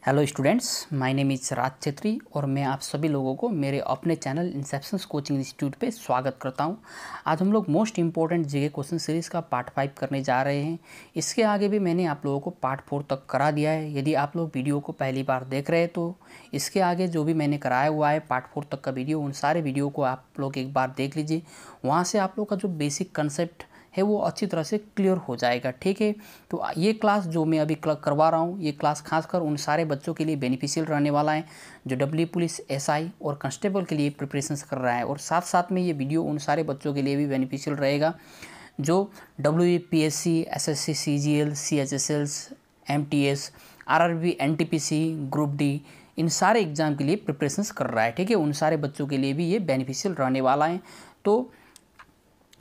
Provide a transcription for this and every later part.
Hello students, my name is Raj Chhetri और मैं आप सभी लोगों को मेरे अपने चैनल इंसेप्शंस कोचिंग इंस्टीट्यूट पे स्वागत करता हूं। आज हम लोग most important GK question series का पार्ट 5 करने जा रहे हैं। इसके आगे भी मैंने आप लोगों को पार्ट 4 तक करा दिया है। यदि आप लोग वीडियो को पहली बार देख रहे हैं तो इसके आगे जो भी मैंने कराया हुआ है पार्ट 4 तक का वीडियो, उन सारे वीडियो को आप लोग एक बार देख लीजिए। वहाँ से आप लोग का जो बेसिक कंसेप्ट है वो अच्छी तरह से क्लियर हो जाएगा। ठीक है, तो ये क्लास जो मैं अभी करवा रहा हूँ, ये क्लास खासकर उन सारे बच्चों के लिए बेनिफिशियल रहने वाला है जो डब्ल्यू पुलिस, एसआई और कांस्टेबल के लिए प्रिपरेशंस कर रहा है। और साथ साथ में ये वीडियो उन सारे बच्चों के लिए भी बेनिफिशियल रहेगा जो WPSC, SSC, CGL, CHSL, MTS, RRB, NTPC, group D, इन सारे एग्ज़ाम के लिए प्रिपरेशंस कर रहा है। ठीक है, उन सारे बच्चों के लिए भी ये बेनिफिशियल रहने वाला है। तो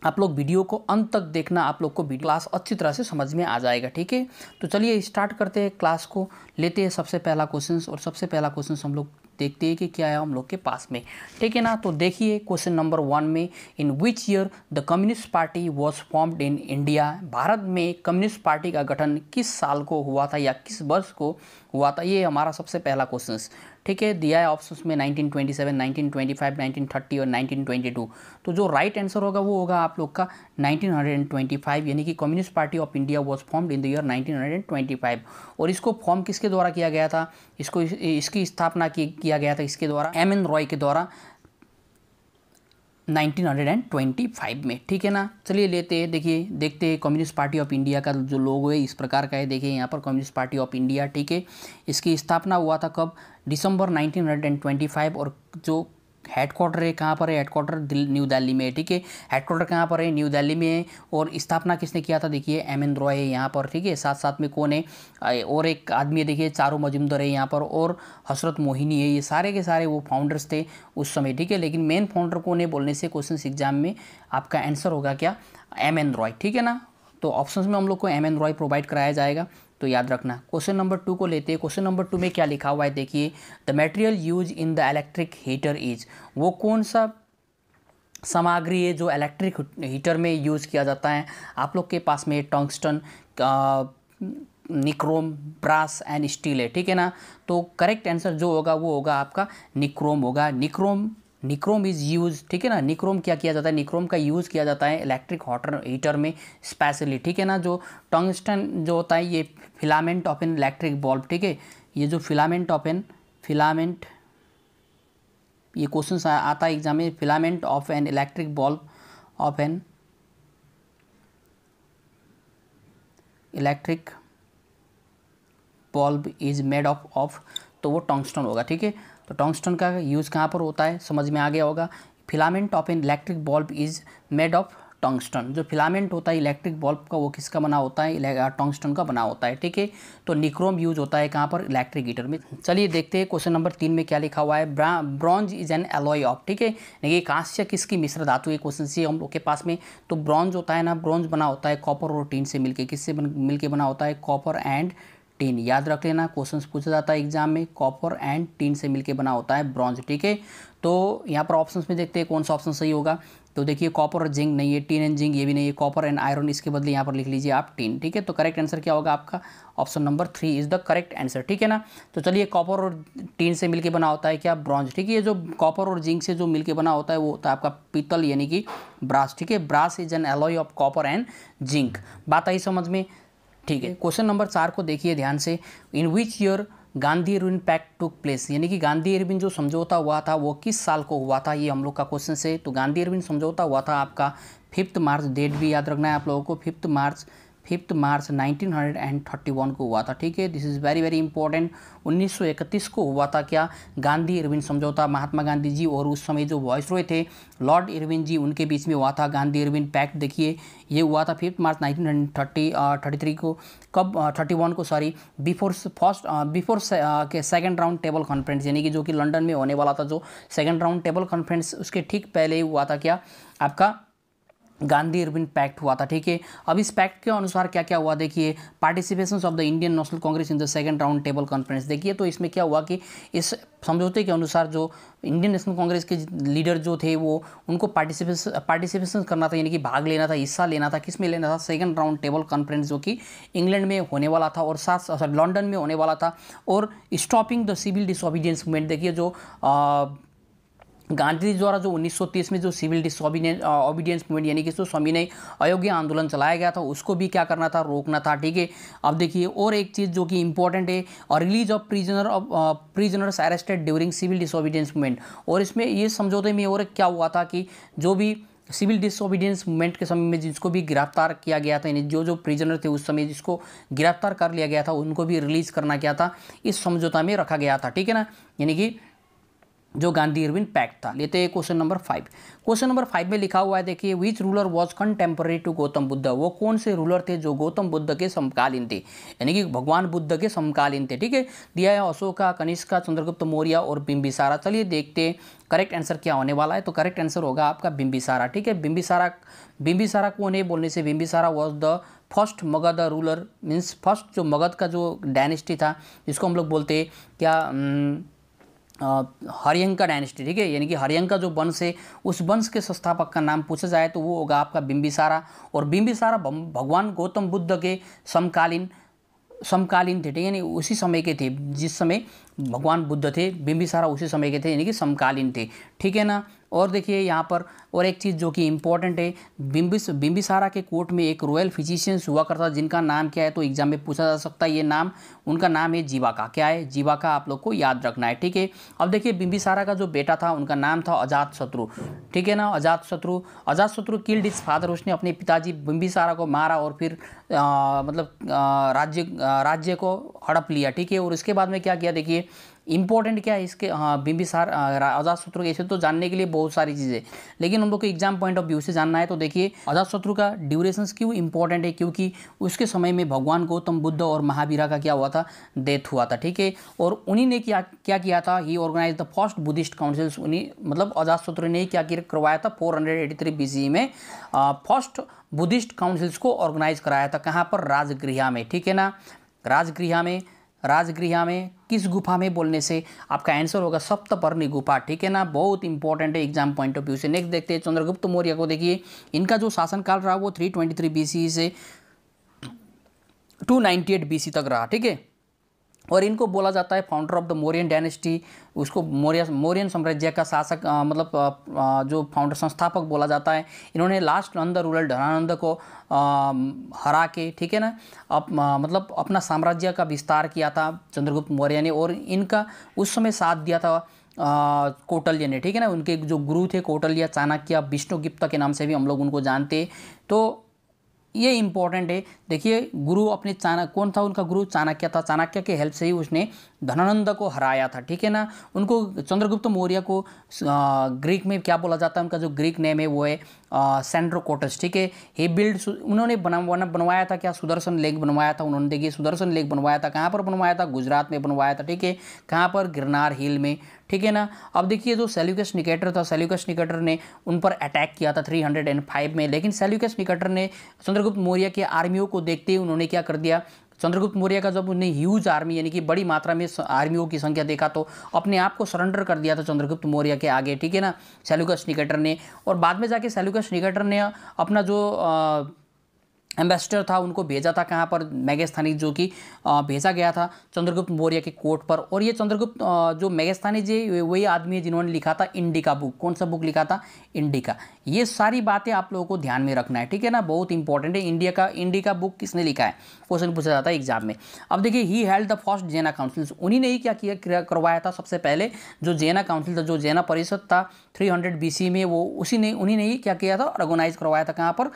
आप लोग वीडियो को अंत तक देखना, आप लोग को वीडियो क्लास अच्छी तरह से समझ में आ जाएगा। ठीक है, तो चलिए स्टार्ट करते हैं क्लास को, लेते हैं सबसे पहला क्वेश्चन। और सबसे पहला क्वेश्चन हम लोग देखते हैं कि क्या है हम लोग के पास में। ठीक है ना, तो देखिए क्वेश्चन नंबर 1 में, in which year the communist party was formed in India. Bharat में कम्युनिस्ट पार्टी का गठन किस साल को हुआ था या किस वर्ष को हुआ था, ये हमारा सबसे पहला क्वेश्चन। ठीक है, दिया है ऑप्शंस में 1927, 1925, 1930 और 1922। तो जो राइट आंसर होगा वो होगा आप लोग का 1925, यानी कि communist party of India was formed in the year 1925। और इसको फॉर्म किसके द्वारा किया गया था, इसकी स्थापना किया गया था इसके द्वारा, एम.एन. रॉय के द्वारा 1925 में। ठीक है ना, चलिए लेते हैं, देखिए देखते हैं कम्युनिस्ट पार्टी ऑफ इंडिया का जो लोगो है इस प्रकार का है। देखिए यहाँ पर कम्युनिस्ट पार्टी ऑफ इंडिया। ठीक है, इसकी स्थापना हुआ था कब, दिसंबर 1925। और जो हेडक्वार्टर है कहाँ पर है, हेडक्वार्टर न्यू दिल्ली में है। ठीक है, हेडक्वार्टर कहाँ पर है, न्यू दिल्ली में है। और स्थापना किसने किया था, देखिए एम.एन. रॉय है यहाँ पर। ठीक है, साथ साथ में कौन है, और एक आदमी है, देखिए चारू मजुमदार है यहाँ पर, और हसरत मोहिनी है। ये सारे के सारे वो फाउंडर्स थे उस समय। ठीक है, लेकिन मेन फाउंडर कौन है बोलने से क्वेश्चन एग्जाम में आपका आंसर होगा क्या, एम.एन. रॉय। ठीक है ना, तो ऑप्शंस में हम लोग को एम.एन. रॉय प्रोवाइड कराया जाएगा, तो याद रखना। क्वेश्चन नंबर 2 को लेते हैं। क्वेश्चन नंबर 2 में क्या लिखा हुआ है, देखिए the material use in the electric heater is. वो कौन सा सामग्री है जो इलेक्ट्रिक हीटर में यूज़ किया जाता है। आप लोग के पास में tungsten, nichrome, brass and steel है। ठीक है ना, तो करेक्ट आंसर जो होगा वो होगा आपका निक्रोम होगा। Nichrome is use. ठीक है ना, निक्रोम क्या किया जाता है, निक्रोम का यूज़ किया जाता है इलेक्ट्रिक हीटर में स्पेशली। ठीक है ना, जो टंगस्टन जो होता है ये filament of an electric bulb. ठीक है, ये जो फिलामेंट ये क्वेश्चन आता है एग्जाम में, filament of an electric bulb of an electric bulb is made of, तो वो टंगस्टन होगा। ठीक है, तो टंगस्टन का यूज़ कहाँ पर होता है, समझ में आ गया होगा। Filament of an electric bulb is made of tungsten. जो फिलामेंट होता है इलेक्ट्रिक बल्ब का वो किसका बना होता है, टंगस्टन का बना होता है। ठीक है, तो निक्रोम यूज होता है कहाँ पर, इलेक्ट्रिक हीटर में। चलिए देखते हैं क्वेश्चन नंबर 3 में क्या लिखा हुआ है, bronze is an alloy of. ठीक है, देखिए कांस्य किसकी मिश्र धातु है, क्वेश्चन से हम लोग के पास में। तो ब्रॉन्ज होता है ना, ब्रॉन्ज बना होता है कॉपर और टीन से मिलके। किससे मिलके बना होता है, कॉपर एंड टीन। याद रख लेना, क्वेश्चंस पूछा जाता है एग्जाम में, कॉपर एंड टीन से मिलके बना होता है ब्रॉन्ज। ठीक है, तो यहाँ पर ऑप्शंस में देखते हैं कौन सा ऑप्शन सही होगा। तो देखिए कॉपर और जिंक नहीं है, टीन एंड जिंक ये भी नहीं है, कॉपर एंड आयरन, इसके बदले यहाँ पर लिख लीजिए आप टीन। ठीक है, तो करेक्ट आंसर क्या होगा आपका, option number 3 is the correct answer. ठीक है ना, तो चलिए कॉपर और टीन से मिलके बना होता है क्या, ब्रॉन्ज। ठीक है, ये जो कॉपर और जिंक से जो मिलके बना होता है वो होता है आपका पीतल यानी कि ब्रास। ठीक है, brass is an alloy of copper and zinc. बात आई समझ में। ठीक है, क्वेश्चन नंबर 4 को देखिए ध्यान से, in which year Gandhi Irwin pact took place. यानी कि गांधी इरविन जो समझौता हुआ था वो किस साल को हुआ था, ये हम लोग का क्वेश्चन से। तो गांधी इरविन समझौता हुआ था आपका 5 मार्च, डेट भी याद रखना है आप लोगों को, 5 मार्च 1931 को हुआ था। ठीक है, this is very very important. 1931 को हुआ था क्या, गांधी इरविन समझौता। महात्मा गांधी जी और उस समय जो वॉइसरॉय थे लॉर्ड इरविन जी, उनके बीच में हुआ था गांधी इरविन पैक्ट। देखिए ये हुआ था 5 मार्च 1933 को, कब 31 को सॉरी, बिफोर के सेकेंड राउंड टेबल कॉन्फ्रेंस, यानी कि जो कि लंदन में होने वाला था, जो सेकेंड राउंड टेबल कॉन्फ्रेंस उसके ठीक पहले ही हुआ था क्या आपका गांधी इरविन पैक्ट हुआ था, ठीक है। अब इस पैक्ट के अनुसार क्या क्या हुआ देखिए, participation of the Indian national Congress in the second round table conference. देखिए तो इसमें क्या हुआ कि इस समझौते के अनुसार जो इंडियन नेशनल कांग्रेस के लीडर जो थे वो उनको पार्टिसिपेशन करना था, यानी कि भाग लेना था, हिस्सा लेना था। किस में लेना था? सेकंड राउंड टेबल कॉन्फ्रेंस जो कि इंग्लैंड में होने वाला था और साथ लंदन में होने वाला था। और stopping the civil disobedience movement, देखिए जो गांधी जी द्वारा जो 1930 में जो सिविल डिसोबीडियंस मूवमेंट यानी कि जो सविनय अयोग्य आंदोलन चलाया गया था उसको भी क्या करना था? रोकना था, ठीक है। अब देखिए और एक चीज़ जो कि इंपॉर्टेंट है, और release of prisoners arrested during civil disobedience movement. और इसमें ये समझौते में और क्या हुआ था कि जो भी सिविल डिसोबीडियंस मूवमेंट के समय में जिसको भी गिरफ्तार किया गया था, यानी जो प्रिजनर थे उस समय जिसको गिरफ्तार कर लिया गया था उनको भी रिलीज करना क्या था? इस समझौता में रखा गया था, ठीक है ना, यानी कि जो गांधी इरविन पैक्ट था। लेते हैं क्वेश्चन नंबर 5। क्वेश्चन नंबर 5 में लिखा हुआ है, देखिए which ruler was contemporary to Gautam Buddha. वो कौन से रूलर थे जो गौतम बुद्ध के समकालीन थे, यानी कि भगवान बुद्ध के समकालीन थे, ठीक है। दिया है अशोका, कनिष्का, चंद्रगुप्त मौर्य और बिंबिसारा। चलिए देखते हैं करेक्ट आंसर क्या होने वाला है। तो करेक्ट आंसर होगा आपका बिंबिसारा, ठीक है। बिंबिसारा कौन है बोलने से, Bimbisara was the first Magadh ruler, means first जो मगध का जो डायनेस्टी था जिसको हम लोग बोलते हैं क्या हरियंका डायनेस्टी, ठीक है, यानी कि हरियंका जो वंश है उस वंश के संस्थापक का नाम पूछा जाए तो वो होगा आपका बिंबिसारा। और बिंबिसारा भगवान गौतम बुद्ध के समकालीन थे, ठीक है, यानी उसी समय के थे जिस समय भगवान बुद्ध थे, बिंबिसारा उसी समय के थे, यानी कि समकालीन थे, ठीक है ना। और देखिए यहाँ पर और एक चीज़ जो कि इम्पोर्टेंट है, बिंबिसारा के कोर्ट में एक रॉयल फिजिशियंस हुआ करता जिनका नाम क्या है, तो एग्जाम में पूछा जा सकता है ये नाम। उनका नाम है जीवाका। क्या है? जीवाका, आप लोग को याद रखना है, ठीक है। अब देखिए बिंबिसारा का जो बेटा था उनका नाम था अजातशत्रु, ठीक है ना। अजातशत्रु किल्ड हिज फादर, उसने अपने पिताजी बिंबिसारा को मारा और फिर राज्य को हड़प लिया, ठीक है। और इसके बाद में क्या किया देखिए, इंपॉर्टेंट क्या है इसके, बिंबिसार अजातशत्रु ऐसे तो जानने के लिए बहुत सारी चीज़ें, लेकिन हम लोग को एग्जाम पॉइंट ऑफ व्यू से जानना है। तो देखिए अजातशत्रु का ड्यूरेशन क्यों इंपॉर्टेंट है, क्योंकि उसके समय में भगवान गौतम बुद्ध और महावीरा का क्या हुआ था? डेथ हुआ था, ठीक है। और उन्हीं ने क्या किया था? He organise the first Buddhist councils. उन्हीं अजातशत्रु ने क्या करवाया था? 483 BCE में फर्स्ट बुद्धिस्ट काउंसिल्स को ऑर्गेनाइज कराया था। कहाँ पर? राजगृह में, ठीक है ना। राजगृह में किस गुफा में बोलने से आपका आंसर होगा सप्तपर्णी गुफा, ठीक है ना। बहुत इंपॉर्टेंट है एग्जाम पॉइंट ऑफ व्यू से। नेक्स्ट देखते हैं चंद्रगुप्त मौर्य को। देखिए इनका जो शासनकाल रहा वो 323 BCE से 298 BC तक रहा, ठीक है। और इनको बोला जाता है founder of the Mauryan dynasty. उसको मौर्यन साम्राज्य का शासक जो फाउंडर संस्थापक बोला जाता है। इन्होंने लास्ट नंद रूलर धनानंद को हरा के, ठीक है ना, अपना साम्राज्य का विस्तार किया था चंद्रगुप्त मौर्य ने। और इनका उस समय साथ दिया था कौटिल्य ने, ठीक है ना। उनके जो गुरु थे कौटिल्य, चाणक्य, विष्णुगुप्त के नाम से भी हम लोग उनको जानते। तो ये इंपॉर्टेंट है। देखिए गुरु अपने कौन था? उनका गुरु चाणक्य था। चाणक्य के हेल्प से ही उसने धनानंद को हराया था, ठीक है ना। उनको चंद्रगुप्त मौर्य को ग्रीक में क्या बोला जाता है? उनका जो ग्रीक नेम है वो है सेंड्रोकोटस, ठीक है। ही बिल्ड, उन्होंने बनवाया था क्या? सुदर्शन लेक बनवाया था उन्होंने। देखिए सुदर्शन लेक बनवाया था, कहाँ पर बनवाया था? गुजरात में बनवाया था, ठीक है। कहाँ पर? गिरनार हिल में, ठीक है ना। अब देखिए जो सेल्यूकस निकेटर था, सेल्यूकस निकेटर ने उन पर अटैक किया था 305 में। लेकिन सेल्यूकस निकेटर ने चंद्रगुप्त मौर्य के आर्मियों को देखते ही उन्होंने क्या कर दिया? चंद्रगुप्त मौर्य का जब उन्हें ह्यूज आर्मी यानी कि बड़ी मात्रा में आर्मियों की संख्या देखा तो अपने आप को सरेंडर कर दिया था चंद्रगुप्त मौर्य के आगे, ठीक है ना, सेल्यूकस निकेटर ने। और बाद में जाके सेल्यूकस निकेटर ने अपना जो एम्बेसडर था उनको भेजा था कहाँ पर? मेगस्थानी, जो कि भेजा गया था चंद्रगुप्त मौर्य के कोर्ट पर। और ये चंद्रगुप्त जो मेगस्थानी जी वही आदमी है जिन्होंने लिखा था इंडिका बुक। कौन सा बुक लिखा था? इंडिका। ये सारी बातें आप लोगों को ध्यान में रखना है, ठीक है ना, बहुत इंपॉर्टेंट है। इंडिका बुक किसने लिखा है? क्वेश्चन पूछा जाता है एग्जाम में। अब देखिए ही हेल्ड द फर्स्ट जैना काउंसिल। उन्हीं ने ही क्या करवाया था सबसे पहले जो जैना काउंसिल था, जो जैना परिषद था 300 BC में, वो उन्हीं ने ही क्या किया था? ऑर्गेनाइज करवाया था। कहाँ पर?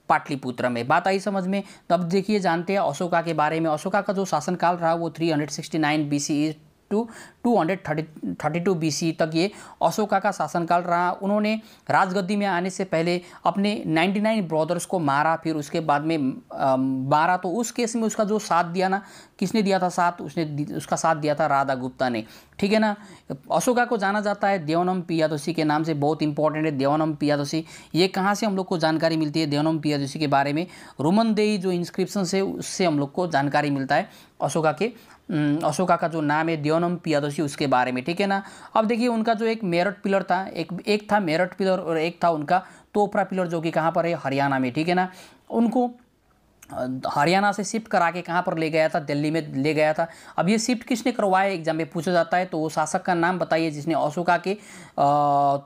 पाटलिपुत्र में। बात आई समझ में? तो अब देखिए जानते हैं अशोका के बारे में। अशोका का जो शासनकाल रहा वो 369 BCE टू 232 BC तक ये अशोका का शासनकाल रहा। उन्होंने राजगद्दी में आने से पहले अपने 99 ब्रदर्स को मारा, फिर उसके बाद में मारा। तो उस केस में उसका जो साथ दिया ना, किसने दिया था साथ? उसका साथ दिया था राधा गुप्ता ने, ठीक है ना। अशोका को जाना जाता है देवनम पियादसी के नाम से, बहुत इंपॉर्टेंट है देवनम पियादसी। ये कहाँ से हम लोग को जानकारी मिलती है देवनम पियादसी के बारे में? रोमन देई जो इंस्क्रिप्शन है उससे हम लोग को जानकारी मिलता है अशोका का जो नाम है देवनम पियादसी उसके बारे में, ठीक है ना। अब देखिए उनका जो एक मेरठ पिलर था, एक था मेरठ पिलर और एक था उनका तोपरा पिलर, जो कि कहाँ पर है? हरियाणा में, ठीक है ना। उनको हरियाणा से शिफ्ट करा के कहाँ पर ले गया था? दिल्ली में ले गया था। अब ये शिफ्ट किसने करवाया एग्जाम में पूछा जाता है, तो वो शासक का नाम बताइए जिसने अशोका के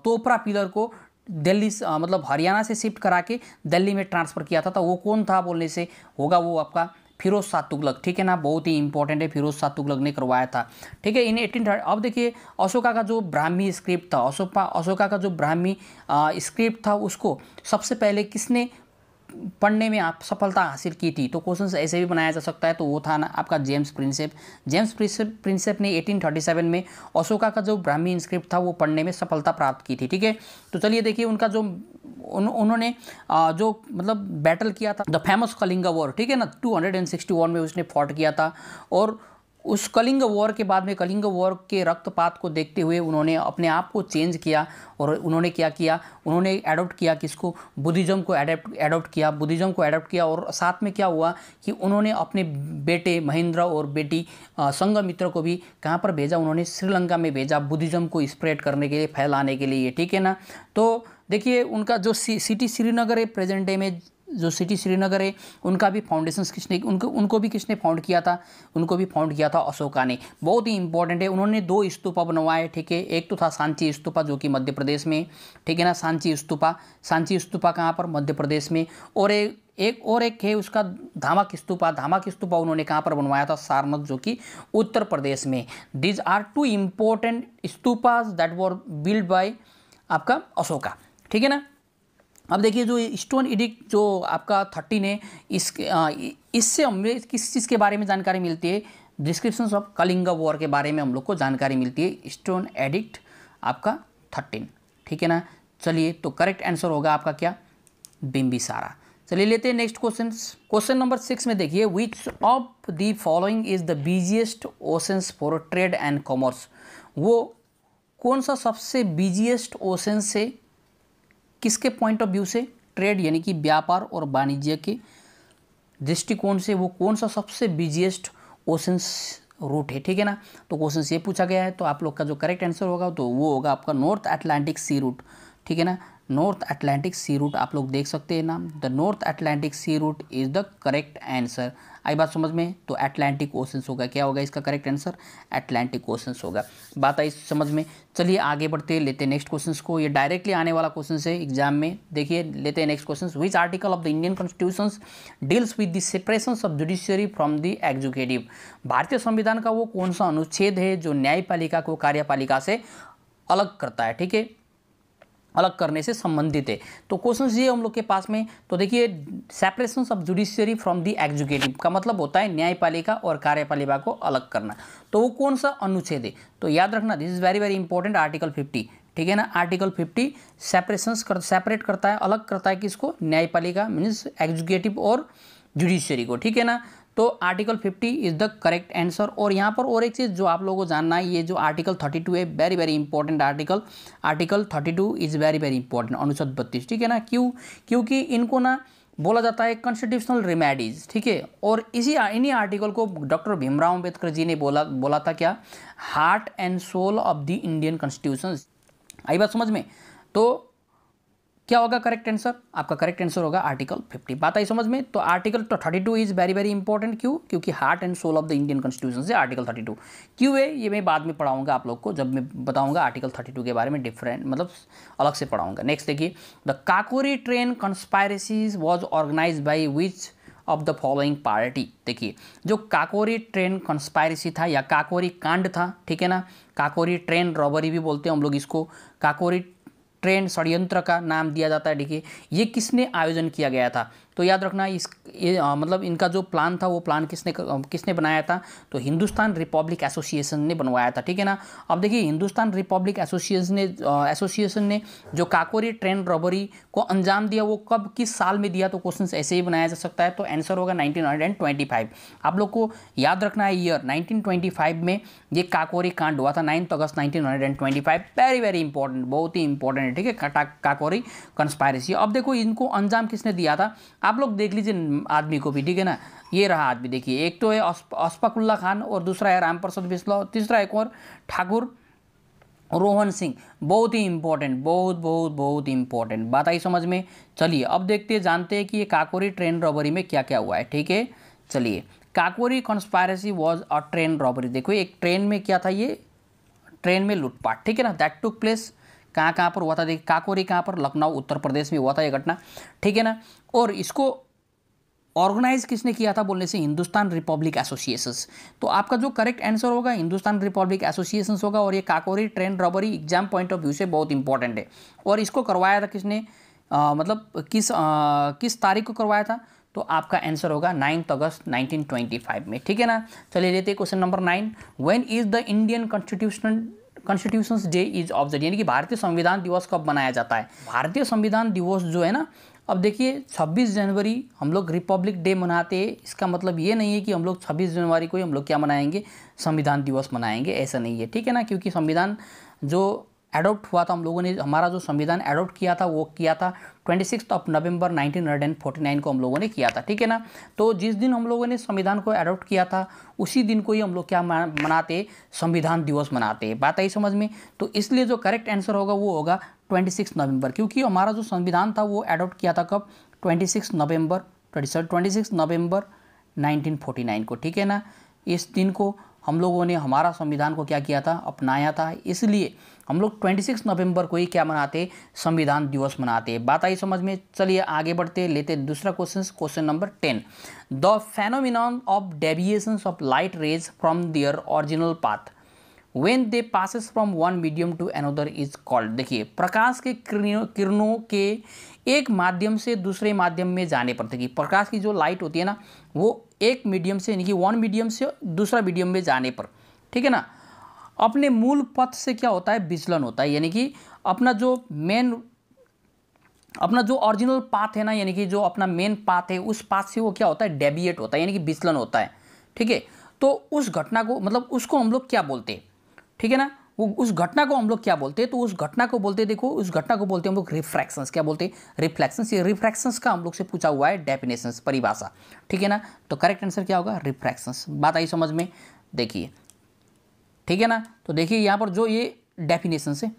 तोपरा पिलर को दिल्ली मतलब हरियाणा से शिफ्ट करा के दिल्ली में ट्रांसफ़र किया था। तो वो कौन था बोलने से होगा वो आपका फिरोज शाह तुगलक, ठीक है ना। बहुत ही इंपॉर्टेंट है, फिरोज शाह तुगलक ने करवाया था, ठीक है। इन 1830। अब देखिए अशोका का जो ब्राह्मी स्क्रिप्ट था, अशोका का जो ब्राह्मी स्क्रिप्ट था उसको सबसे पहले किसने पढ़ने में आप सफलता हासिल की थी? तो क्वेश्चन ऐसे भी बनाया जा सकता है, तो वो था ना आपका जेम्स प्रिंसेप ने 1837 में अशोका का जो ब्राह्मी इंस्क्रिप्ट था वो पढ़ने में सफलता प्राप्त की थी, ठीक है। तो चलिए देखिए उनका जो उन्होंने जो मतलब बैटल किया था द फेमस कलिंगा वॉर, ठीक है ना, 261 में उसने फॉट किया था। और उस कलिंग वॉर के बाद में कलिंग वॉर के रक्तपात को देखते हुए उन्होंने अपने आप को चेंज किया और उन्होंने क्या किया? उन्होंने एडॉप्ट किया किसको? बुद्धिज़्म को एडॉप्ट किया। और साथ में क्या हुआ कि उन्होंने अपने बेटे महेंद्र और बेटी संघमित्र को भी कहाँ पर भेजा? उन्होंने श्रीलंका में भेजा बुद्धिज़्म को स्प्रेड करने के लिए, फैलाने के लिए, ठीक है ना। तो देखिए उनका जो सिटी श्रीनगर है प्रेजेंट डे में, जो सिटी श्रीनगर है उनका भी फाउंडेशंस उनको भी किसने फाउंड किया था? उनको भी फाउंड किया था अशोका ने। बहुत ही इंपॉर्टेंट है। उन्होंने 2 स्तूपा बनवाए, ठीक है। एक तो था सांची स्तूपा जो कि मध्य प्रदेश में, ठीक है ना। सांची स्तूपा कहाँ पर? मध्य प्रदेश में। और एक है उसका धामक स्तूपा उन्होंने कहाँ पर बनवाया था? सारनाथ जो कि उत्तर प्रदेश में। These are 2 important stupas that were build by आपका अशोका, ठीक है ना। अब देखिए जो स्टोन एडिक्ट जो आपका 13 है, इससे हमें किस चीज़ के बारे में जानकारी मिलती है? डिस्क्रिप्शन ऑफ कलिंगा वॉर के बारे में हम लोग को जानकारी मिलती है, स्टोन एडिक्ट आपका 13, ठीक है ना। चलिए तो करेक्ट आंसर होगा आपका क्या? बिम्बिसारा। चलिए लेते हैं नेक्स्ट क्वेश्चन नंबर 6 में देखिए, विच of the following is the busiest oceans for trade and commerce? वो कौन सा सबसे बिजिएस्ट ओशन से, किसके पॉइंट ऑफ व्यू से? ट्रेड यानी कि व्यापार और वाणिज्य के दृष्टिकोण से वो कौन सा सबसे बिजिएस्ट ओशंस रूट है, ठीक है ना। तो क्वेश्चन ये पूछा गया है, तो आप लोग का जो करेक्ट आंसर होगा तो वो होगा आपका नॉर्थ अटलांटिक सी रूट, ठीक है ना। नॉर्थ अटलांटिक सी रूट आप लोग देख सकते हैं नाम, the North Atlantic sea route is the correct answer. आई बात समझ में? तो अटलांटिक ओशंस होगा, क्या होगा इसका करेक्ट आंसर? अटलांटिक ओशंस होगा। बात आई समझ में? चलिए आगे बढ़ते लेते हैं नेक्स्ट क्वेश्चन को। ये डायरेक्टली आने वाला क्वेश्चन है एग्जाम में, देखिए लेते हैं next question. Which article of the Indian constitution deals with the separation of judiciary from the executive? भारतीय संविधान का वो कौन सा अनुच्छेद है जो न्यायपालिका को कार्यपालिका से अलग करता है, ठीक है, अलग करने से संबंधित है? तो क्वेश्चन ये हम लोग के पास में, तो देखिए separation of judiciary from the executive का मतलब होता है न्यायपालिका और कार्यपालिका को अलग करना। तो वो कौन सा अनुच्छेद है? तो याद रखना, this is very very important, article 50, ठीक है ना। आर्टिकल 50 सेपरेट करता है, अलग करता है किसको? न्यायपालिका मीन्स एग्जीक्यूटिव और जुडिशियरी को, ठीक है ना। तो article 50 is the correct answer. और यहाँ पर और एक चीज़ जो आप लोगों को जानना है, ये जो आर्टिकल 32 है, very very important article 32 is very very important, अनुच्छेद 32, ठीक है ना। क्योंकि इनको ना बोला जाता है कॉन्स्टिट्यूशनल रेमेडीज, ठीक है। और इन्हीं आर्टिकल को डॉक्टर भीमराव अम्बेडकर जी ने बोला था क्या? Heart and soul of the Indian constitution. आई बात समझ में? तो क्या होगा करेक्ट आंसर? आपका करेक्ट आंसर होगा आर्टिकल 50। बात आई समझ में? तो article 32 is very very important, क्यों? क्योंकि heart and soul of the Indian constitution से आर्टिकल 32 क्यों है ये मैं बाद में पढ़ाऊंगा आप लोग को, जब मैं बताऊंगा आर्टिकल 32 के बारे में, डिफरेंट मतलब अलग से पढ़ाऊंगा। नेक्स्ट देखिए, the Kakori train conspiracies was organise by which of the following party? देखिए जो काकोरी ट्रेन कंस्पायरेसी था या काकोरी कांड था, ठीक है ना, काकोरी ट्रेन रॉबरी भी बोलते हैं हम लोग इसको, काकोरी ट्रेन षड्यंत्र का नाम दिया जाता है, देखिए ये किसने आयोजन किया गया था? तो तो याद रखना मतलब इनका जो प्लान था वो प्लान किसने बनाया था, तो हिंदुस्तान रिपब्लिक एसोसिएशन ने बनवाया था, ठीक है ना। अब देखिए हिंदुस्तान रिपब्लिक एसोसिएशन ने जो काकोरी ट्रेन रॉबरी को अंजाम दिया वो कब किस साल में दिया, तो क्वेश्चन ऐसे ही बनाया जा सकता है। तो आंसर होगा 1925। आप लोग को याद रखना है ईयर 1925 में ये काकोरी कांड हुआ था, 9 अगस्त 1925। वेरी इंपॉर्टेंट, बहुत ही इंपॉर्टेंट है, ठीक है, काकोरी कंस्पायरेसी। अब देखो इनको अंजाम किसने दिया था, आप लोग देख लीजिए आदमी को भी, ठीक है ना। ये रहा आदमी, देखिए, एक तो है अशफाकुल्ला खान और दूसरा है रामप्रसाद बिस्ला, तीसरा एक और ठाकुर रोहन सिंह। बहुत ही इंपॉर्टेंट, बहुत इंपॉर्टेंट बात आई समझ में। चलिए अब देखते हैं, जानते हैं कि ये काकोरी ट्रेन रॉबरी में क्या क्या हुआ है, ठीक है। चलिए, Kakori conspiracy was a train robbery. देखो एक ट्रेन में क्या था, ये ट्रेन में लूटपाट, ठीक है ना। दैट टुक प्लेस कहाँ पर हुआ था, देखिए काकोरी कहाँ पर, लखनऊ उत्तर प्रदेश में हुआ था ये घटना, ठीक है ना। और इसको ऑर्गेनाइज किसने किया था बोलने से, हिंदुस्तान रिपब्लिक एसोसिएशंस। तो आपका जो करेक्ट आंसर होगा हिंदुस्तान रिपब्लिक एसोसिएशंस होगा। और ये Kakori train robbery exam point of view से बहुत इंपॉर्टेंट है। और इसको करवाया था किसने, मतलब किस तारीख को करवाया था, तो आपका आंसर होगा 9 अगस्त 1925 में, ठीक है ना। चलिए लेते हैं question number 9। When is the Indian constitutions day is observe, यानी कि भारतीय संविधान दिवस कब मनाया जाता है। भारतीय संविधान दिवस जो है ना, अब देखिए 26 जनवरी हम लोग रिपब्लिक डे मनाते हैं। इसका मतलब ये नहीं है कि हम लोग 26 जनवरी को ही हम लोग क्या मनाएंगे, संविधान दिवस मनाएंगे, ऐसा नहीं है, ठीक है ना। क्योंकि संविधान जो एडॉप्ट हुआ था, हम लोगों ने हमारा जो संविधान एडॉप्ट किया था वो किया था 26 नवंबर 1949 को हम लोगों ने किया था, ठीक है ना। तो जिस दिन हम लोगों ने संविधान को एडॉप्ट किया था उसी दिन को ही हम लोग क्या मनाते, संविधान दिवस मनाते। बात आई समझ में। तो इसलिए जो करेक्ट आंसर होगा वो होगा 26 नवंबर, क्योंकि हमारा जो संविधान था वो एडॉप्ट किया था कब, 26 नवंबर 1949 को, ठीक है ना। इस दिन को हम लोगों ने हमारा संविधान को क्या किया था, अपनाया था। इसलिए हम लोग 26 नवंबर को ही क्या मनाते, संविधान दिवस मनाते। बात आई समझ में। चलिए आगे बढ़ते, लेते दूसरा question number 10। The phenomenon of deviations of light rays from their original path when they passes from one medium to another is called. देखिए प्रकाश के किरणों के एक माध्यम से दूसरे माध्यम में जाने पर, देखिए प्रकाश की जो लाइट होती है ना, वो एक मीडियम से, यानी कि वन मीडियम से दूसरा मीडियम में जाने पर, ठीक है ना, अपने मूल पथ से क्या होता है, विचलन होता है। यानी कि अपना जो ओरिजिनल पाथ है ना, यानी कि जो अपना मेन पाथ है उस पाथ से वो क्या होता है, डेविएट होता है, यानी कि विचलन होता है, ठीक है। तो उस घटना को, मतलब उसको हम लोग क्या बोलते हैं, ठीक है ना, वो उस घटना को हम लोग क्या बोलते हैं, तो उस घटना को बोलते हैं, देखो उस घटना को बोलते हैं हम लोग रिफ्रैक्शंस। क्या बोलते हैं, रिफ्लेक्शंस। ये रिफ्रैक्शंस का हम लोग से पूछा हुआ है डेफिनेशंस, परिभाषा, ठीक है ना। तो करेक्ट आंसर क्या होगा, रिफ्रैक्शंस। बात आई समझ में, देखिए, ठीक है ना। तो देखिए यहाँ पर जो ये डेफिनेशन है,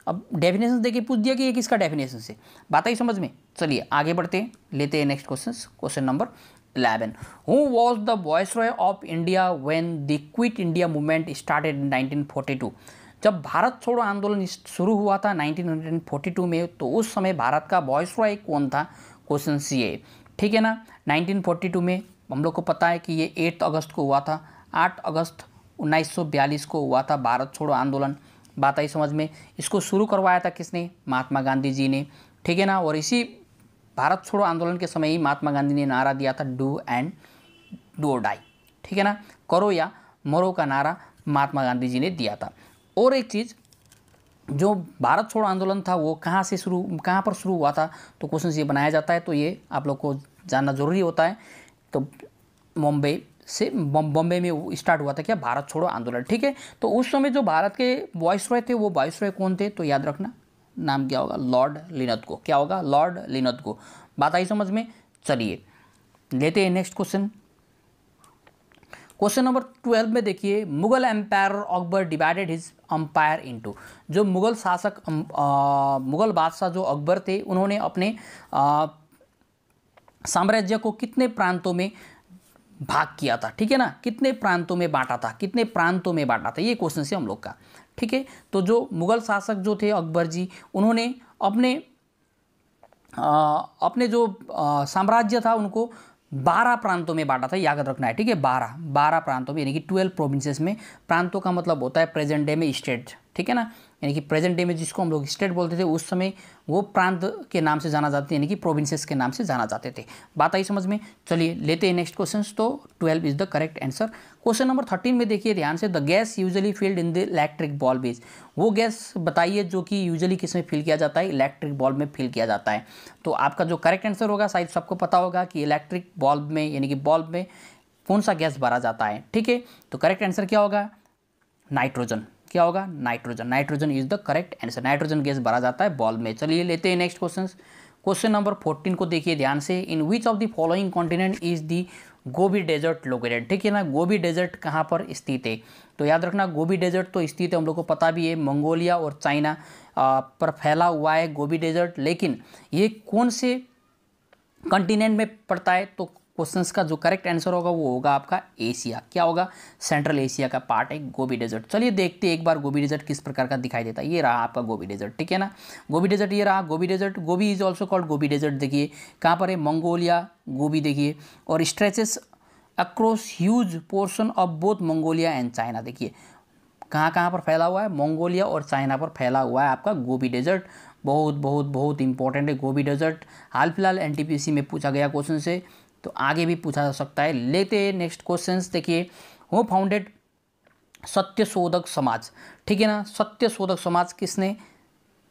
अब डेफिनेशन देखिए पूछ दिया कि ये किसका डेफिनेशन है, बात आई समझ में। चलिए आगे बढ़ते हैं, लेते हैं next question number 11। Who was the viceroy of India when the quit India movement started in 1942। जब भारत छोड़ो आंदोलन शुरू हुआ था 1942 में, तो उस समय भारत का वॉइसरॉय कौन था, क्वेश्चन ये, ठीक है ना। 1942 में हम लोग को पता है कि ये 8 अगस्त को हुआ था, 8 अगस्त 1942 को हुआ था भारत छोड़ो आंदोलन। बात आई समझ में। इसको शुरू करवाया था किसने, महात्मा गांधी जी ने, ठीक है ना। और इसी भारत छोड़ो आंदोलन के समय ही महात्मा गांधी ने नारा दिया था डू और डाई, ठीक है ना, करो या मरो का नारा महात्मा गांधी जी ने दिया था। और एक चीज़, जो भारत छोड़ो आंदोलन था वो कहाँ पर शुरू हुआ था, तो क्वेश्चन ये बनाया जाता है, तो ये आप लोग को जानना जरूरी होता है। तो बॉम्बे में स्टार्ट हुआ था क्या, भारत छोड़ो आंदोलन, ठीक है। तो उस समय जो भारत के वॉइसरॉय थे वो वॉइसरॉय कौन थे, तो याद रखना नाम क्या होगा, लॉर्ड लिनथगो। क्या होगा, लॉर्ड लिनथगो। बात आई समझ में। चलिए लेते हैं नेक्स्ट क्वेश्चन नंबर 12 में देखिए, Mughal empire Akbar divided his empire into. जो मुगल शासक मुगल बादशाह जो अकबर थे, उन्होंने अपने साम्राज्य को कितने प्रांतों में भाग किया था, ठीक है ना, कितने प्रांतों में बांटा था, ये क्वेश्चन से हम लोग का, ठीक है। तो जो मुगल शासक जो थे अकबर जी, उन्होंने अपने जो साम्राज्य था उनको 12 प्रांतों में बांटा था, याद रखना है, ठीक है। 12 प्रांतों में, यानी कि 12 प्रोविंसेस में। प्रांतों का मतलब होता है प्रेजेंट डे में स्टेट, ठीक है ना, यानी कि प्रेजेंट डे में जिसको हम लोग स्टेट बोलते थे उस समय वो प्रांत के नाम से जाना जाते थे, यानी कि प्रोविंसेस के नाम से जाना जाते थे। बात आई समझ में। चलिए लेते हैं नेक्स्ट क्वेश्चन। तो 12 is the correct answer. Question number 13 में देखिए ध्यान से, the gas usually filled in the electric bulb is, वो गैस बताइए जो कि यूजुअली किस में फिल किया जाता है, इलेक्ट्रिक बल्ब में फिल किया जाता है। तो आपका जो करेक्ट आंसर होगा शायद सबको पता होगा कि इलेक्ट्रिक बल्ब में यानी कि बल्ब में कौन सा गैस भरा जाता है। ठीक है, तो करेक्ट आंसर क्या होगा, नाइट्रोजन। क्या होगा, nitrogen. Nitrogen is the correct answer. Nitrogen gas भरा जाता है बल्ब में। चलिए लेते हैं नेक्स्ट क्वेश्चन। क्वेश्चन नंबर 14 को देखिए ध्यान से, in which of the following continent is the Gobi desert located. ठीक है ना, गोबी डेजर्ट कहाँ पर स्थित है, तो याद रखना गोबी डेजर्ट तो स्थित है, हम लोग को पता भी है, मंगोलिया और चाइना पर फैला हुआ है गोबी डेजर्ट। लेकिन ये कौन से कॉन्टिनेंट में पड़ता है, तो क्वेश्चंस का जो करेक्ट आंसर होगा वो होगा आपका एशिया। क्या होगा, सेंट्रल एशिया का पार्ट है गोबी डेजर्ट। चलिए देखते हैं एक बार गोबी डेजर्ट किस प्रकार का दिखाई देता है। ये रहा आपका गोबी डेजर्ट, ठीक है ना, गोबी डेजर्ट ये रहा Gobi desert. Gobi is also called Gobi desert. देखिए कहाँ पर है, मंगोलिया गोबी देखिए, और stretches across huge portion of both Mongolia and China. देखिए कहाँ कहाँ पर फैला हुआ है, मंगोलिया और चाइना पर फैला हुआ है आपका गोबी डेजर्ट। बहुत बहुत बहुत इंपॉर्टेंट है गोबी डेजर्ट। हाल फिलहाल एनटीपीसी में पूछा गया क्वेश्चन से, तो आगे भी पूछा जा सकता है। लेते हैं नेक्स्ट क्वेश्चन। देखिए हु फाउंडेड सत्यशोधक समाज। ठीक है ना, सत्यशोधक समाज किसने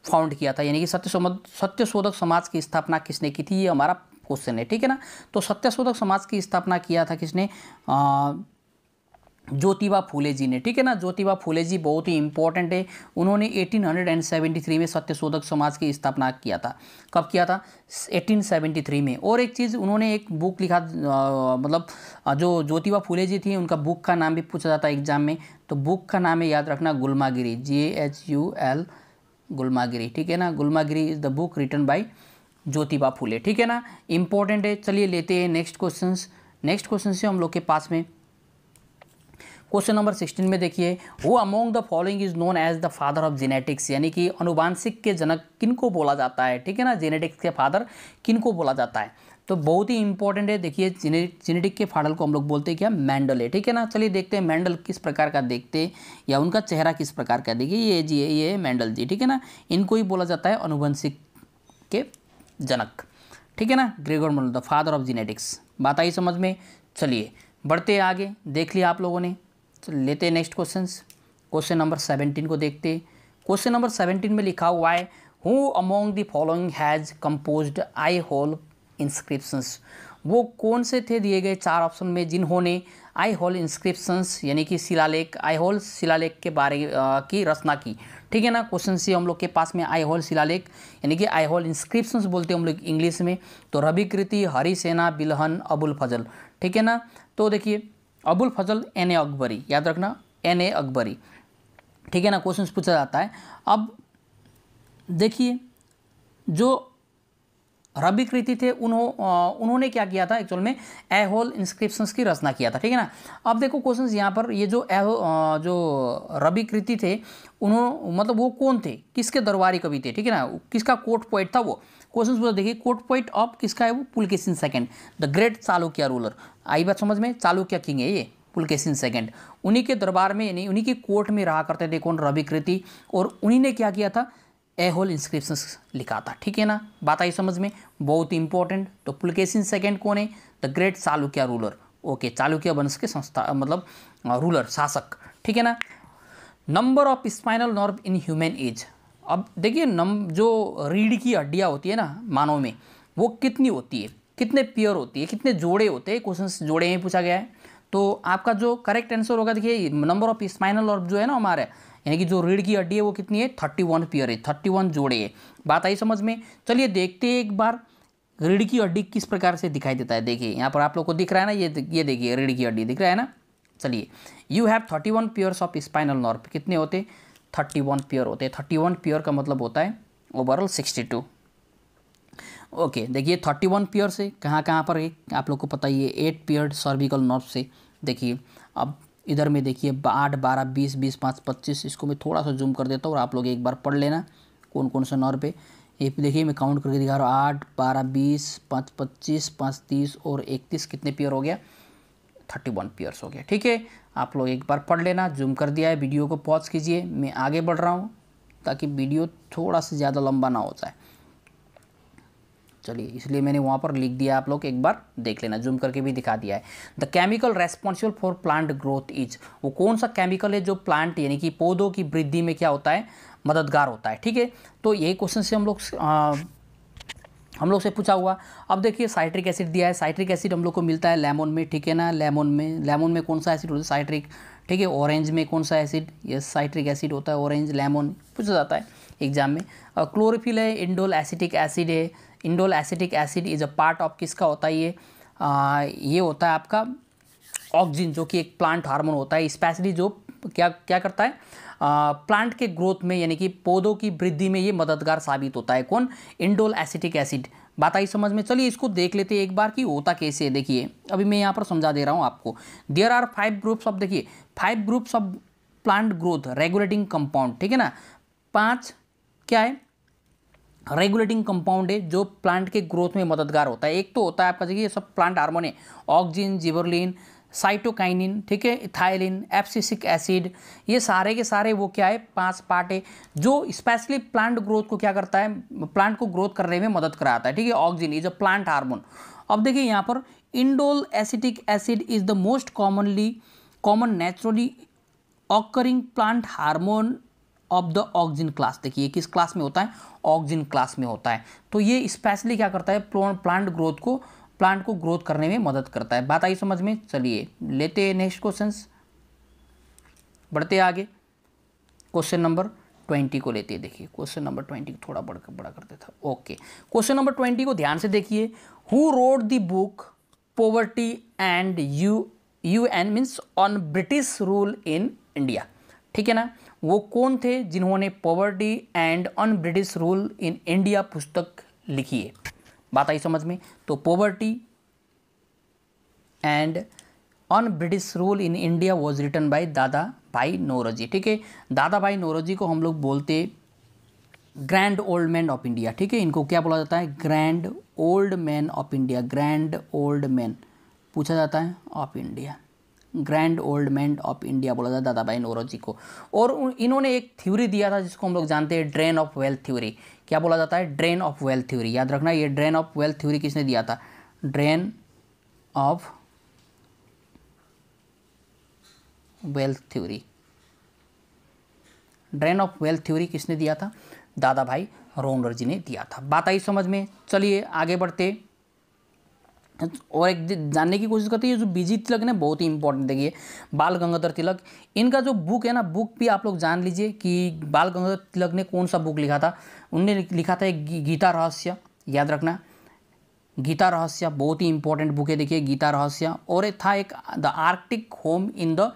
फाउंड किया था, यानी कि सत्यशोधक समाज की स्थापना किसने की थी, ये हमारा क्वेश्चन है। ठीक है ना, तो सत्यशोधक समाज की स्थापना किया था किसने, ज्योतिबा फूले जी ने। ठीक है ना, ज्योतिबा फूले जी बहुत ही इंपॉर्टेंट है। उन्होंने 1873 में सत्यशोधक समाज की स्थापना किया था। कब किया था, 1873 में। और एक चीज़ उन्होंने एक बुक लिखा, मतलब जो ज्योतिबा फूले जी थी उनका बुक का नाम भी पूछा जाता है एग्जाम में, तो बुक का नाम है याद रखना गुल्मागिरी, GHUL गुल्मागिरी। ठीक है ना, Gulamgiri is the book written by Jyotiba Phule. ठीक है ना, इंपॉर्टेंट है। चलिए लेते हैं नेक्स्ट क्वेश्चन। नेक्स्ट क्वेश्चन से हम लोग के पास में क्वेश्चन नंबर 16 में देखिए, वो among the following is known as the father of genetics, यानी कि अनुवांशिक के जनक किनको बोला जाता है। ठीक है ना, जेनेटिक्स के फादर किनको बोला जाता है, तो बहुत ही इंपॉर्टेंट है। देखिए जेनेटिक के फादर को हम लोग बोलते हैं क्या, मेंडल है। ठीक है ना, चलिए देखते हैं मेंडल किस प्रकार का देखते हैं, या उनका चेहरा किस प्रकार का। देखिए ये जी है, ये है मेंडल जी। ठीक है ना, इनको ही बोला जाता है अनुवंशिक के जनक। ठीक है ना, Gregor Mendel the father of genetics. बात आई समझ में। चलिए बढ़ते आगे, देख लिया आप लोगों ने। लेते हैं नेक्स्ट क्वेश्चन। क्वेश्चन नंबर 17 को देखते हैं। क्वेश्चन नंबर 17 में लिखा हुआ है, who among the following has composed Aihole inscriptions. वो कौन से थे दिए गए 4 ऑप्शन में जिन्होंने आई होल इंस्क्रिप्शंस यानी कि शिलालेख, आई होल शिलालेख के बारे की रचना की। ठीक है ना, क्वेश्चन से हम लोग के पास में आई होल शिलालेख यानी कि आई होल इंस्क्रिप्शंस बोलते हैं हम लोग इंग्लिश में। तो रवि कृति, हरिसेना, बिलहन, अबुल फजल। ठीक है ना, तो देखिए अबुल फजल N.A. अकबरी, याद रखना N.A. अकबरी। ठीक है ना, क्वेश्चन पूछा जाता है। अब देखिए जो रवि कृति थे उन्होंने क्या किया था, एक्चुअल में ए होल इंस्क्रिप्शंस की रचना किया था। ठीक है ना, अब देखो क्वेश्चन यहाँ पर, ये जो रवि कृति थे मतलब वो कौन थे, किसके दरबारी कवि थे। ठीक है ना, किसका कोर्ट पोइट था वो, क्वेश्चन पूछा। देखिए कोर्ट पोइट ऑफ किसका है वो, Pulakeshin second, the great Chalukya ruler. आई बात समझ में, चालुक्य किंग है ये पुलकेशिन सेकंड। उन्हीं के दरबार में यानी उन्हीं के कोर्ट में रहा करते थे कौन, रवि कृति, और उन्हीं ने क्या किया था, ए होल इंस्क्रिप्शंस लिखा था। ठीक है ना, बात आई समझ में, बहुत इंपॉर्टेंट। तो पुलकेशिन सेकंड कौन है, the great Chalukya ruler. Okay, Chalukya वंश के संस्था मतलब रूलर, शासक। ठीक है ना, number of spinal nerve in human age. अब देखिए जो रीढ़ की हड्डियाँ होती है ना मानव में, वो कितनी होती है, कितने पेयर होती है, कितने जोड़े होते हैं, क्वेश्चन जोड़े में पूछा गया है। तो आपका जो करेक्ट आंसर होगा, देखिए नंबर ऑफ स्पाइनल नर्व जो है ना हमारे, यानी कि जो रीढ़ की हड्डी है वो कितनी है, 31 पेयर है, 31 जोड़े है। बात आई समझ में। चलिए देखते हैं एक बार रीढ़ की हड्डी किस प्रकार से दिखाई देता है। देखिए यहाँ पर आप लोग को दिख रहा है ना, ये देखिए रीढ़ की हड्डी दिख रहा है ना। चलिए you have 31 pairs of spinal nerve. कितने होते, 31 पेयर होते हैं। 31 पेयर का मतलब होता है ओवरऑल 62। ओके, देखिए 31 पेयर से कहाँ कहाँ पर है आप लोग को पता ही है, 8 पेयर सर्विकल नर्व से। देखिए अब इधर में देखिए 8, 12, 20, 20, 5, 25, इसको मैं थोड़ा सा जूम कर देता हूँ और आप लोग एक बार पढ़ लेना कौन कौन सा नर्व पे। ये देखिए मैं काउंट करके दिखा रहा हूँ, 8, 12, 20, 5, 25, 5, 30 और 31, कितने पेयर हो गया, 31 पेयर्स हो गया। ठीक है, आप लोग एक बार पढ़ लेना, जूम कर दिया है, वीडियो को पॉज कीजिए, मैं आगे बढ़ रहा हूँ ताकि वीडियो थोड़ा सा ज़्यादा लंबा ना हो जाए। चलिए, इसलिए मैंने वहाँ पर लिख दिया, आप लोग एक बार देख लेना, जूम करके भी दिखा दिया है। The chemical responsible for plant growth is, वो कौन सा केमिकल है जो प्लांट यानी कि पौधों की वृद्धि में क्या होता है, मददगार होता है। ठीक है, तो यही क्वेश्चन से हम लोग से पूछा हुआ। अब देखिए साइट्रिक एसिड दिया है, साइट्रिक एसिड हम लोग को मिलता है लेमन में। ठीक है ना, लेमन में कौन सा एसिड होता है, साइट्रिक। ठीक है, ऑरेंज में कौन सा एसिड, ये साइट्रिक एसिड होता है, ऑरेंज लेमन पूछा जाता है एग्जाम में। क्लोरोफिल है, इंडोल एसिटिक एसिड है। Indole acetic acid is a part of किसका होता है ये होता है आपका ऑक्सिन, जो कि एक प्लांट हार्मोन होता है, स्पेशली जो क्या करता है प्लांट के ग्रोथ में यानी कि पौधों की वृद्धि में ये मददगार साबित होता है। कौन, इंडोल एसिटिक एसिड। बात आई समझ में। चलिए इसको देख लेते हैं एक बार कि होता कैसे है। देखिए अभी मैं यहाँ पर समझा दे रहा हूँ आपको। देयर आर 5 ग्रुप्स ऑफ, देखिए 5 groups of plant growth regulating compound. ठीक है ना, 5 क्या है, रेगुलेटिंग कंपाउंड है जो प्लांट के ग्रोथ में मददगार होता है। एक तो होता है आपका, देखिए सब प्लांट हार्मोन है, ऑक्सिन, जिबरलिन, साइटोकाइनिन, ठीक है, इथाइलिन, एब्सिसिक एसिड, ये सारे के सारे वो क्या है, 5 पार्ट है जो स्पेशली प्लांट ग्रोथ को क्या करता है, प्लांट को ग्रोथ करने में मदद कराता है। ठीक है, auxin is a plant hormone. अब देखिए यहाँ पर indole acetic acid is the most common naturally occurring plant hormone of the auxin class. देखिए किस क्लास में होता है, ऑक्सिन क्लास में होता है। तो ये स्पेशली क्या करता है, प्लांट को ग्रोथ करने में मदद करता है। बात आई समझ में। चलिए लेते हैं नेक्स्ट क्वेश्चंस, बढ़ते आगे। क्वेश्चन नंबर 20 को लेते हैं। देखिए क्वेश्चन नंबर 20 को थोड़ा बड़ा कर देता। ओके, क्वेश्चन नंबर 20 को ध्यान से देखिए। Who wrote the book poverty and un means on British rule in India. ठीक है ना, वो कौन थे जिन्होंने poverty and on British rule in India पुस्तक लिखी है। बात आई समझ में। तो poverty and on British rule in India was written by Dadabhai Naoroji. ठीक है, दादा भाई नौरोजी को हम लोग बोलते grand old man of India. ठीक है, इनको क्या बोला जाता है, grand old man of India. Grand old man पूछा जाता है of India, grand old man of India बोला जाता है दादा भाई नौरोजी को। और इन्होंने एक थ्योरी दिया था जिसको हम लोग जानते हैं ड्रेन ऑफ वेल्थ थ्योरी। क्या बोला जाता है, ड्रेन ऑफ वेल्थ थ्योरी। याद रखना, ये ड्रेन ऑफ वेल्थ थ्योरी किसने दिया था, drain of wealth theory. Drain of wealth theory किसने दिया था, दादा भाई नौरोजी ने दिया था। बात आई समझ में। चलिए आगे बढ़ते और एक जानने की कोशिश करते हैं। जो बीजी तिलक ने बहुत ही इंपॉर्टेंट, देखिए बाल गंगाधर तिलक, इनका जो बुक है ना, बुक भी आप लोग जान लीजिए कि बाल गंगाधर तिलक ने कौन सा बुक लिखा था। उनने लिखा था एक गीता रहस्य। याद रखना, गीता रहस्य बहुत ही इंपॉर्टेंट बुक है। देखिए गीता रहस्य। और एक था एक the Arctic home in the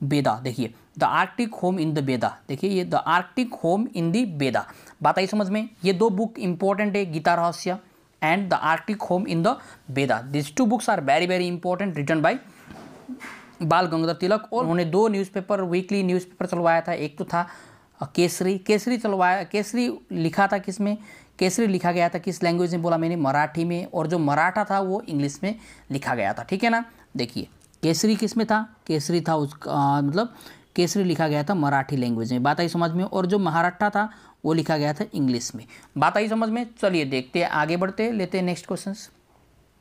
Veda. देखिए the Arctic home in the Veda. देखिए ये the Arctic home in the Veda. बात आई समझ में। ये 2 बुक इंपॉर्टेंट है, गीता रहस्य and the Arctic home in the Veda. These 2 books are very very important, written by बाल गंगाधर तिलक। और उन्होंने 2 न्यूज़पेपर, वीकली न्यूज़पेपर चलवाया था। एक तो था केसरी चलवाया। केसरी लिखा था किस में, केसरी लिखा गया था किस लैंग्वेज में, बोला मैंने मराठी में। और जो मराठा था वो इंग्लिश में लिखा गया था। ठीक है ना, देखिए केसरी किस में था, केसरी था उसका मतलब केसरी लिखा गया था मराठी लैंग्वेज में। बात आई समझ में। और जो महाराठा था वो लिखा गया था इंग्लिश में। बात आई समझ में। चलिए देखते हैं, आगे बढ़ते हैं, लेते हैं नेक्स्ट क्वेश्चंस।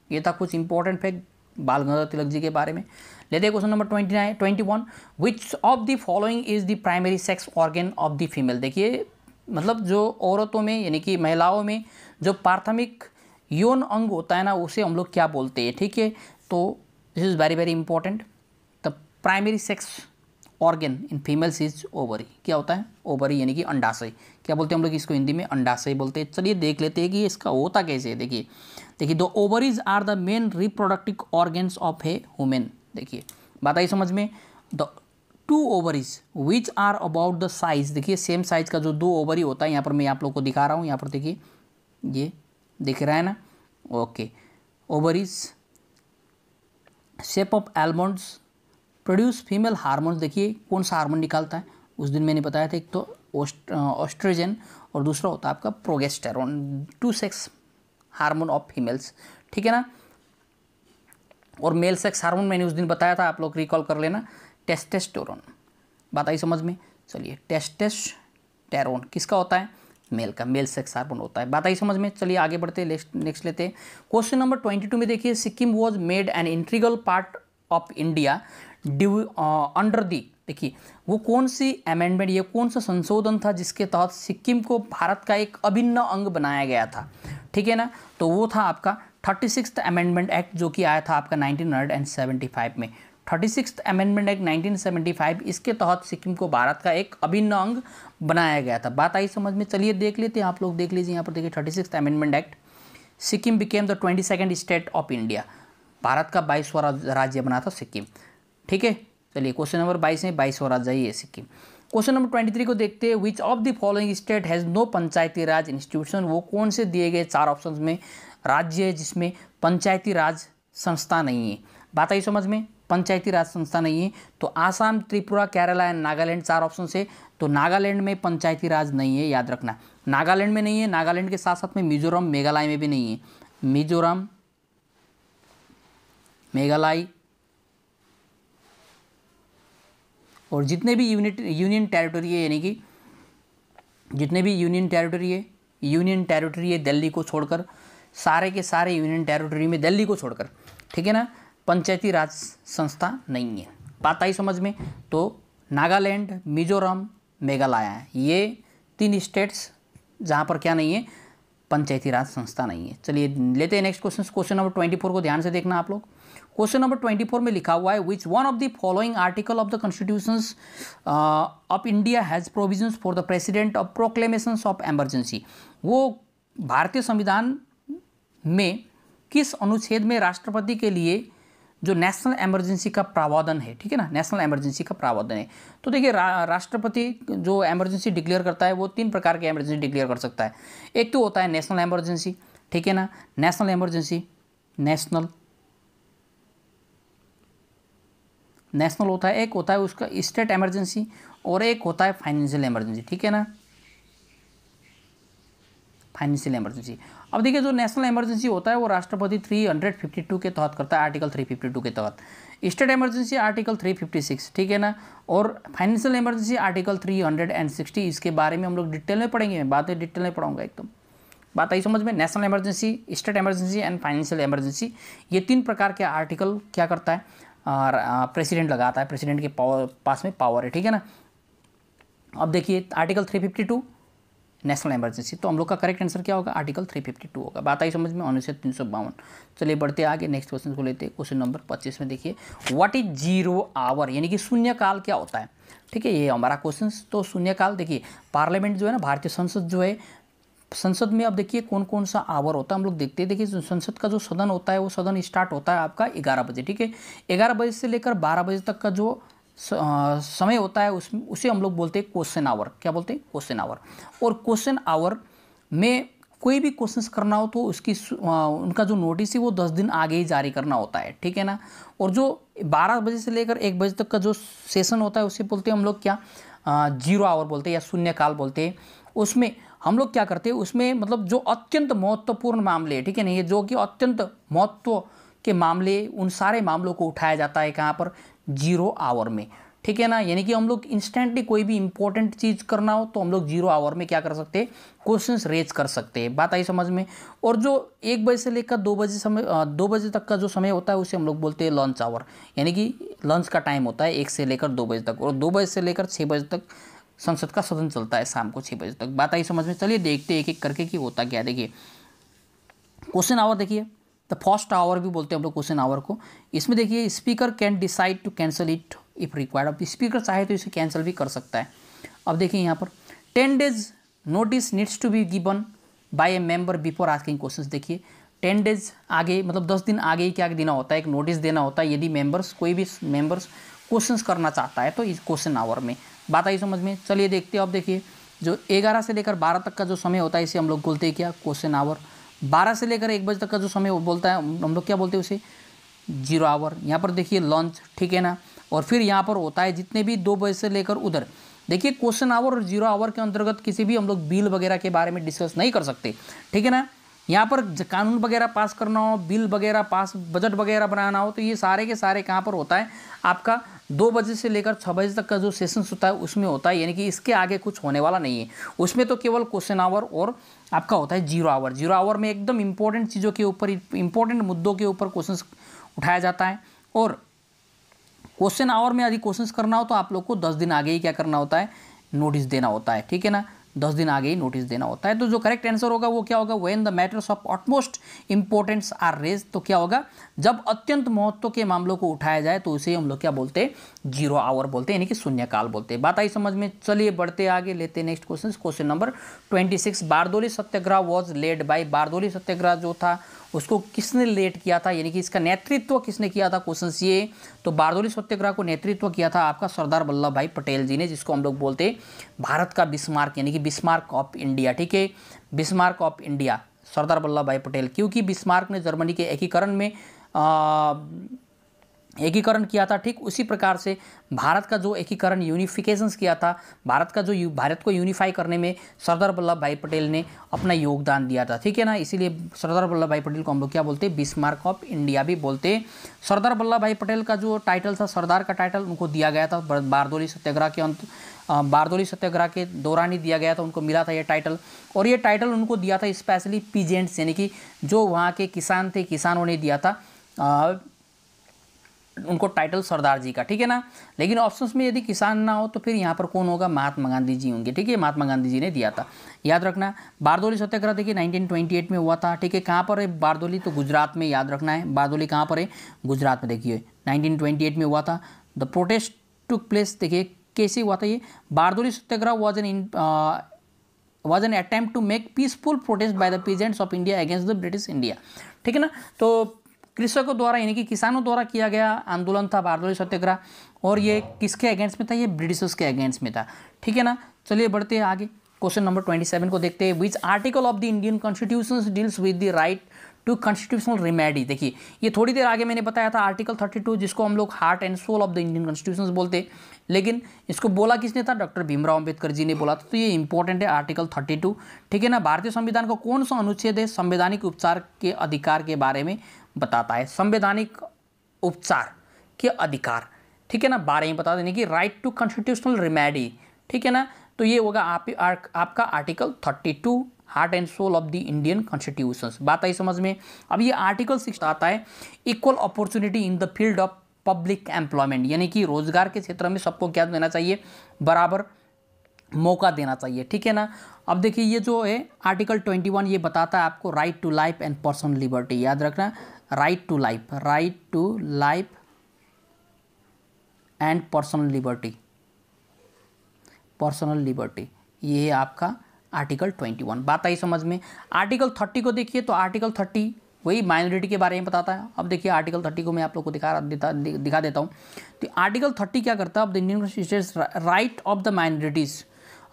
ये था कुछ इंपॉर्टेंट फैक्ट बाल गंगाधर तिलक जी के बारे में। लेते हैं question number 21। Which of the following is the primary sex organ of the female. देखिए मतलब जो औरतों में यानी कि महिलाओं में जो प्राथमिक यौन अंग होता है ना, उसे हम लोग क्या बोलते हैं। ठीक है, तो this is very very important. The primary sex organ in females is ovary. क्या होता है, ओवरी यानी कि अंडाशय। क्या बोलते हैं हम लोग इसको हिंदी में, अंडाशय बोलते हैं। चलिए देख लेते हैं कि इसका होता कैसे है। देखिए the ovaries are the main reproductive organs of a women. देखिए बात आई समझ में। The 2 ovaries which are about the size. देखिए सेम साइज का जो 2 ओवरी होता है, यहाँ पर मैं आप लोग को दिखा रहा हूँ। यहाँ पर देखिए ये दिख रहा है ना, okay. Ovaries shape of almonds produce female hormones. देखिए कौन सा हार्मोन निकालता है, उस दिन मैंने बताया था, एक तो ऑस्ट्रोजन और दूसरा होता है आपका प्रोगेस्टेरोन, 2 सेक्स हार्मोन ऑफ फीमेल्स। ठीक है ना, और मेल सेक्स हार्मोन मैंने उस दिन बताया था, आप लोग रिकॉल कर लेना, टेस्टेस्टेरोन। बात आई समझ में। चलिए टेस्टेस्टेरोन किसका होता है, मेल का, मेल सेक्स हार्मोन होता है। बात आई समझ में। चलिए आगे बढ़ते हैं, नेक्स्ट लेते हैं। क्वेश्चन नंबर 22 में देखिए, Sikkim was made an integral part of India due under the, देखिए वो कौन सी अमेंडमेंट, ये कौन सा संशोधन था जिसके तहत सिक्किम को भारत का एक अभिन्न अंग बनाया गया था, ठीक है ना। तो वो था आपका 36th अमेंडमेंट एक्ट, जो कि आया था आपका 1975 में। 36th अमेंडमेंट एक्ट 1975, इसके तहत सिक्किम को भारत का एक अभिन्न अंग बनाया गया था। बात आई समझ में। चलिए देख लेते हैं, आप लोग देख लीजिए यहाँ पर, देखिए 36th amendment act, Sikkim became the 22nd state of India, Bharat का 22वां राज्य बना था सिक्किम, ठीक है। चलिए क्वेश्चन नंबर 22 में 22वां राज्य ही है सिक्किम। क्वेश्चन नंबर 23 को देखते हैं, which of the following state has no panchayati raj institution, वो कौन से दिए गए 4 ऑप्शन में राज्य है जिसमें पंचायती राज संस्था नहीं है। बात आई समझ में, पंचायती राज संस्था नहीं है। तो आसाम, त्रिपुरा, केरला एंड नागालैंड 4 ऑप्शन से। तो नागालैंड में पंचायती राज नहीं है, याद रखना, नागालैंड में नहीं है। नागालैंड के साथ साथ में मिजोरम, मेघालय में भी नहीं है, मिजोरम, मेघालय और जितने भी यूनियन टेरिटरी है, यानी कि जितने भी यूनियन टेरिटरी है दिल्ली को छोड़कर, सारे के सारे यूनियन टेरिटरी में दिल्ली को छोड़कर, ठीक है ना, पंचायती राज संस्था नहीं है। बात आई समझ में। तो नागालैंड, मिजोरम, मेघालय, ये 3 स्टेट्स जहाँ पर क्या नहीं है, पंचायती राज संस्था नहीं है। चलिए लेते हैं नेक्स्ट क्वेश्चन। क्वेश्चन नंबर 24 को ध्यान से देखना आप लोग। क्वेश्चन नंबर 24 में लिखा हुआ है, which one of the following article of the constitutions of India has provisions for the president of proclamations of emergency, वो भारतीय संविधान में किस अनुच्छेद में राष्ट्रपति के लिए जो नेशनल इमरजेंसी का प्रावधान है, ठीक है ना, नेशनल इमरजेंसी का प्रावधान है। तो देखिए राष्ट्रपति जो इमरजेंसी डिक्लेयर करता है वो 3 प्रकार के इमरजेंसी डिक्लेयर कर सकता है। एक तो होता है नेशनल इमरजेंसी, ठीक है ना, नेशनल इमरजेंसी, नेशनल होता है, एक होता है उसका स्टेट इमरजेंसी, और एक होता है फाइनेंशियल इमरजेंसी, ठीक है ना, फाइनेंशियल इमरजेंसी। अब देखिए जो नेशनल इमरजेंसी होता है वो राष्ट्रपति 352 के तहत करता है, आर्टिकल 352 के तहत। स्टेट इमरजेंसी आर्टिकल 356, ठीक है ना, और फाइनेंशियल इमरजेंसी आर्टिकल 360। इसके बारे में हम लोग डिटेल में पढ़ेंगे, मैं बातें डिटेल में पढ़ाऊंगा एकदम। बात आई समझ में। National emergency, state emergency and financial emergency, ये 3 प्रकार के आर्टिकल क्या करता है, प्रेसिडेंट लगाता है, प्रेसिडेंट के पास में पावर है, ठीक है ना। अब देखिए आर्टिकल 352 नेशनल इमरजेंसी, तो हम लोग का करेक्ट आंसर क्या होगा, आर्टिकल 352 होगा। बात आई समझ में। अनुच्छेद 352। चलिए बढ़ते आगे, नेक्स्ट क्वेश्चन को लेते हैं। क्वेश्चन नंबर 25 में देखिए, व्हाट इज 0 आवर, यानी कि शून्यकाल क्या होता है, ठीक है, ये हमारा क्वेश्चन। तो शून्यकाल देखिए, पार्लियामेंट जो है ना, भारतीय संसद जो है, संसद में अब देखिए कौन कौन सा आवर होता है हम लोग देखते हैं। देखिए संसद का जो सदन होता है वो सदन स्टार्ट होता है आपका 11 बजे, ठीक है। 11 बजे से लेकर 12 बजे तक का जो समय होता है उसमें उसे हम लोग बोलते हैं क्वेश्चन आवर। क्या बोलते हैं, क्वेश्चन आवर। और क्वेश्चन आवर में कोई भी क्वेश्चंस करना हो तो उसकी उनका जो नोटिस है वो 10 दिन आगे ही जारी करना होता है, ठीक है ना। और जो 12 बजे से लेकर 1 बजे तक का जो सेशन होता है उसे बोलते हैं हम लोग क्या, 0 आवर बोलते हैं या शून्यकाल बोलते हैं। उसमें हम लोग क्या करते हैं, उसमें मतलब जो अत्यंत महत्वपूर्ण मामले, ठीक है ना, ये जो कि अत्यंत महत्व के मामले, उन सारे मामलों को उठाया जाता है कहाँ पर, 0 आवर में, ठीक है ना। यानी कि हम लोग इंस्टेंटली कोई भी इंपॉर्टेंट चीज़ करना हो तो हम लोग 0 आवर में क्या कर सकते हैं, क्वेश्चंस रेज कर सकते हैं। बात आई समझ में। और जो 1 बजे से लेकर 2 बजे तक का जो समय होता है उसे हम लोग बोलते हैं लंच आवर, यानी कि लंच का टाइम होता है 1 से लेकर 2 बजे तक। और 2 बजे से लेकर 6 बजे तक संसद का सदन चलता है, शाम को 6 बजे तक। बात आई समझ में। चलिए देखते हैं एक एक करके कि होता क्या है। देखिए क्वेश्चन आवर, देखिए द फर्स्ट आवर भी बोलते हैं हम लोग क्वेश्चन आवर को। इसमें देखिए speaker can decide to cancel it if required. अब स्पीकर चाहे तो इसे कैंसिल भी कर सकता है। अब देखिए यहाँ पर 10 days notice needs to be given by a member before asking questions. देखिए 10 days आगे मतलब 10 दिन आगे ही क्या देना होता है, एक नोटिस देना होता है यदि मेंबर्स कोई भी मेंबर्स क्वेश्चंस करना चाहता है तो इस क्वेश्चन आवर में। बात आई समझ में। चलिए देखते हैं। अब देखिए जो 11 से लेकर 12 तक का जो समय होता है इसे हम लोग बोलते हैं क्या, क्वेश्चन आवर। 12 से लेकर 1 बजे तक का जो समय बोलता है हम लोग क्या बोलते हैं उसे, 0 आवर। यहाँ पर देखिए लंच, ठीक है ना। और फिर यहाँ पर होता है जितने भी 2 बजे से लेकर उधर, देखिए क्वेश्चन आवर और 0 आवर के अंतर्गत किसी भी हम लोग बिल वगैरह के बारे में डिस्कस नहीं कर सकते, ठीक है ना। यहाँ पर कानून वगैरह पास करना हो, बिल वगैरह पास, बजट वगैरह बनाना हो, तो ये सारे के सारे कहाँ पर होता है आपका 2 बजे से लेकर 6 बजे तक का जो सेशंस होता है उसमें होता है, यानी कि इसके आगे कुछ होने वाला नहीं है। उसमें तो केवल क्वेश्चन आवर और आपका होता है 0 आवर। 0 आवर में एकदम इंपॉर्टेंट चीज़ों के ऊपर, इंपॉर्टेंट मुद्दों के ऊपर क्वेश्चन उठाया जाता है। और क्वेश्चन आवर में यदि क्वेश्चन करना हो तो आप लोग को 10 दिन आगे ही क्या करना होता है, नोटिस देना होता है, ठीक है ना, 10 दिन आगे ही नोटिस देना होता है। तो जो करेक्ट आंसर होगा वो क्या होगा, when the matters of utmost importance are raise, तो क्या होगा, जब अत्यंत महत्व के मामलों को उठाया जाए तो उसे हम लोग क्या बोलते हैं, 0 आवर बोलते हैं, यानी कि शून्यकाल बोलते हैं। बात आई समझ में। चलिए बढ़ते आगे, लेते next question, question number 26। Bardoli Satyagraha was led by, Bardoli Satyagraha जो था उसको किसने लेड किया था, यानी कि इसका नेतृत्व किसने किया था, क्वेश्चन ये। तो बारदोली सत्याग्रह को नेतृत्व किया था आपका सरदार वल्लभ भाई पटेल जी ने, जिसको हम लोग बोलते हैं भारत का बिस्मार्क, यानी कि बिस्मार्क ऑफ इंडिया, ठीक है, Bismarck of India, Sardar Vallabh भाई पटेल। क्योंकि बिस्मार्क ने जर्मनी के एकीकरण में एकीकरण किया था, ठीक उसी प्रकार से भारत का जो एकीकरण, यूनिफिकेशंस किया था, भारत का जो भारत को यूनिफाई करने में सरदार वल्लभ भाई पटेल ने अपना योगदान दिया था, ठीक है ना। इसीलिए सरदार वल्लभ भाई पटेल को हम लोग क्या बोलते हैं, बिस्मार्क ऑफ इंडिया भी बोलते हैं। सरदार वल्लभ भाई पटेल का जो टाइटल था, सरदार का टाइटल उनको दिया गया था बारदोली सत्याग्रह के बारदोली सत्याग्रह के दौरान ही दिया गया था, उनको मिला था ये टाइटल। और ये टाइटल उनको दिया था स्पेशली पीजेंट्स, यानी कि जो वहाँ के किसान थे, किसानों ने दिया था उनको टाइटल सरदार जी का, ठीक है ना। लेकिन ऑप्शंस में यदि किसान ना हो तो फिर यहाँ पर कौन होगा, महात्मा गांधी जी होंगे, ठीक है, महात्मा गांधी जी ने दिया था, याद रखना। बारदोली सत्याग्रह देखिए 1928 में हुआ था, ठीक है। कहाँ पर है बारदोली, तो गुजरात में, याद रखना है, बारदोली कहाँ पर है, गुजरात में। देखिए 1928 में हुआ था। द प्रोटेस्ट टुक प्लेस, देखिए कैसे हुआ था ये, Bardoli Satyagraha was an attempt to make peaceful protest by the peasants of India against the British India, ठीक है ना। तो कृषकों द्वारा, यानी कि किसानों द्वारा किया गया आंदोलन था बारदोली सत्याग्रह, और ये किसके अगेंस्ट में था, ये ब्रिटिशर्स के अगेंस्ट में था, ठीक है ना। चलिए बढ़ते हैं आगे, क्वेश्चन नंबर 27 को देखते हैं। Which article of the Indian constitution deals with the right to constitutional remedy. देखिए ये थोड़ी देर आगे मैंने बताया था आर्टिकल 32, जिसको हम लोग heart and soul of the Indian constitution बोलते हैं, लेकिन इसको बोला किसने था, डॉक्टर भीमराव अंबेडकर जी ने बोला था। तो ये इंपॉर्टेंट है आर्टिकल 32, ठीक है ना। भारतीय संविधान का कौन सा अनुच्छेद है संवैधानिक उपचार के अधिकार के बारे में बताता है, संवैधानिक उपचार के अधिकार, ठीक है ना, बारे में बता देने की, राइट टू कॉन्स्टिट्यूशनल रिमेडी, ठीक है ना। तो ये होगा आपका article 32, heart and soul of the Indian constitution. बात आई समझ में। अब ये आर्टिकल 6 आता है equal opportunity in the field of public employment, यानी कि रोजगार के क्षेत्र में सबको क्या देना चाहिए, बराबर मौका देना चाहिए, ठीक है ना। अब देखिए ये जो है आर्टिकल 21 ये बताता है आपको right to life and personal liberty, याद रखना, right to life and personal liberty, ये है आपका आर्टिकल 21। बात आई समझ में। आर्टिकल 30 को देखिए, तो आर्टिकल 30 वही माइनॉरिटी के बारे में बताता है। अब देखिए आर्टिकल 30 को मैं आप लोग को दिखा देता हूँ। तो आर्टिकल 30 क्या करता है, अब the Indian constitution right of the minorities.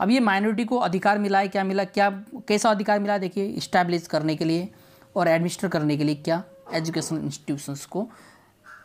अब ये माइनॉरिटी को अधिकार मिला है, क्या मिला, क्या कैसा अधिकार मिला है, देखिए इस्टेब्लिश करने के लिए और एडमिनिस्टर करने के लिए, क्या एजुकेशनल इंस्टीट्यूशंस को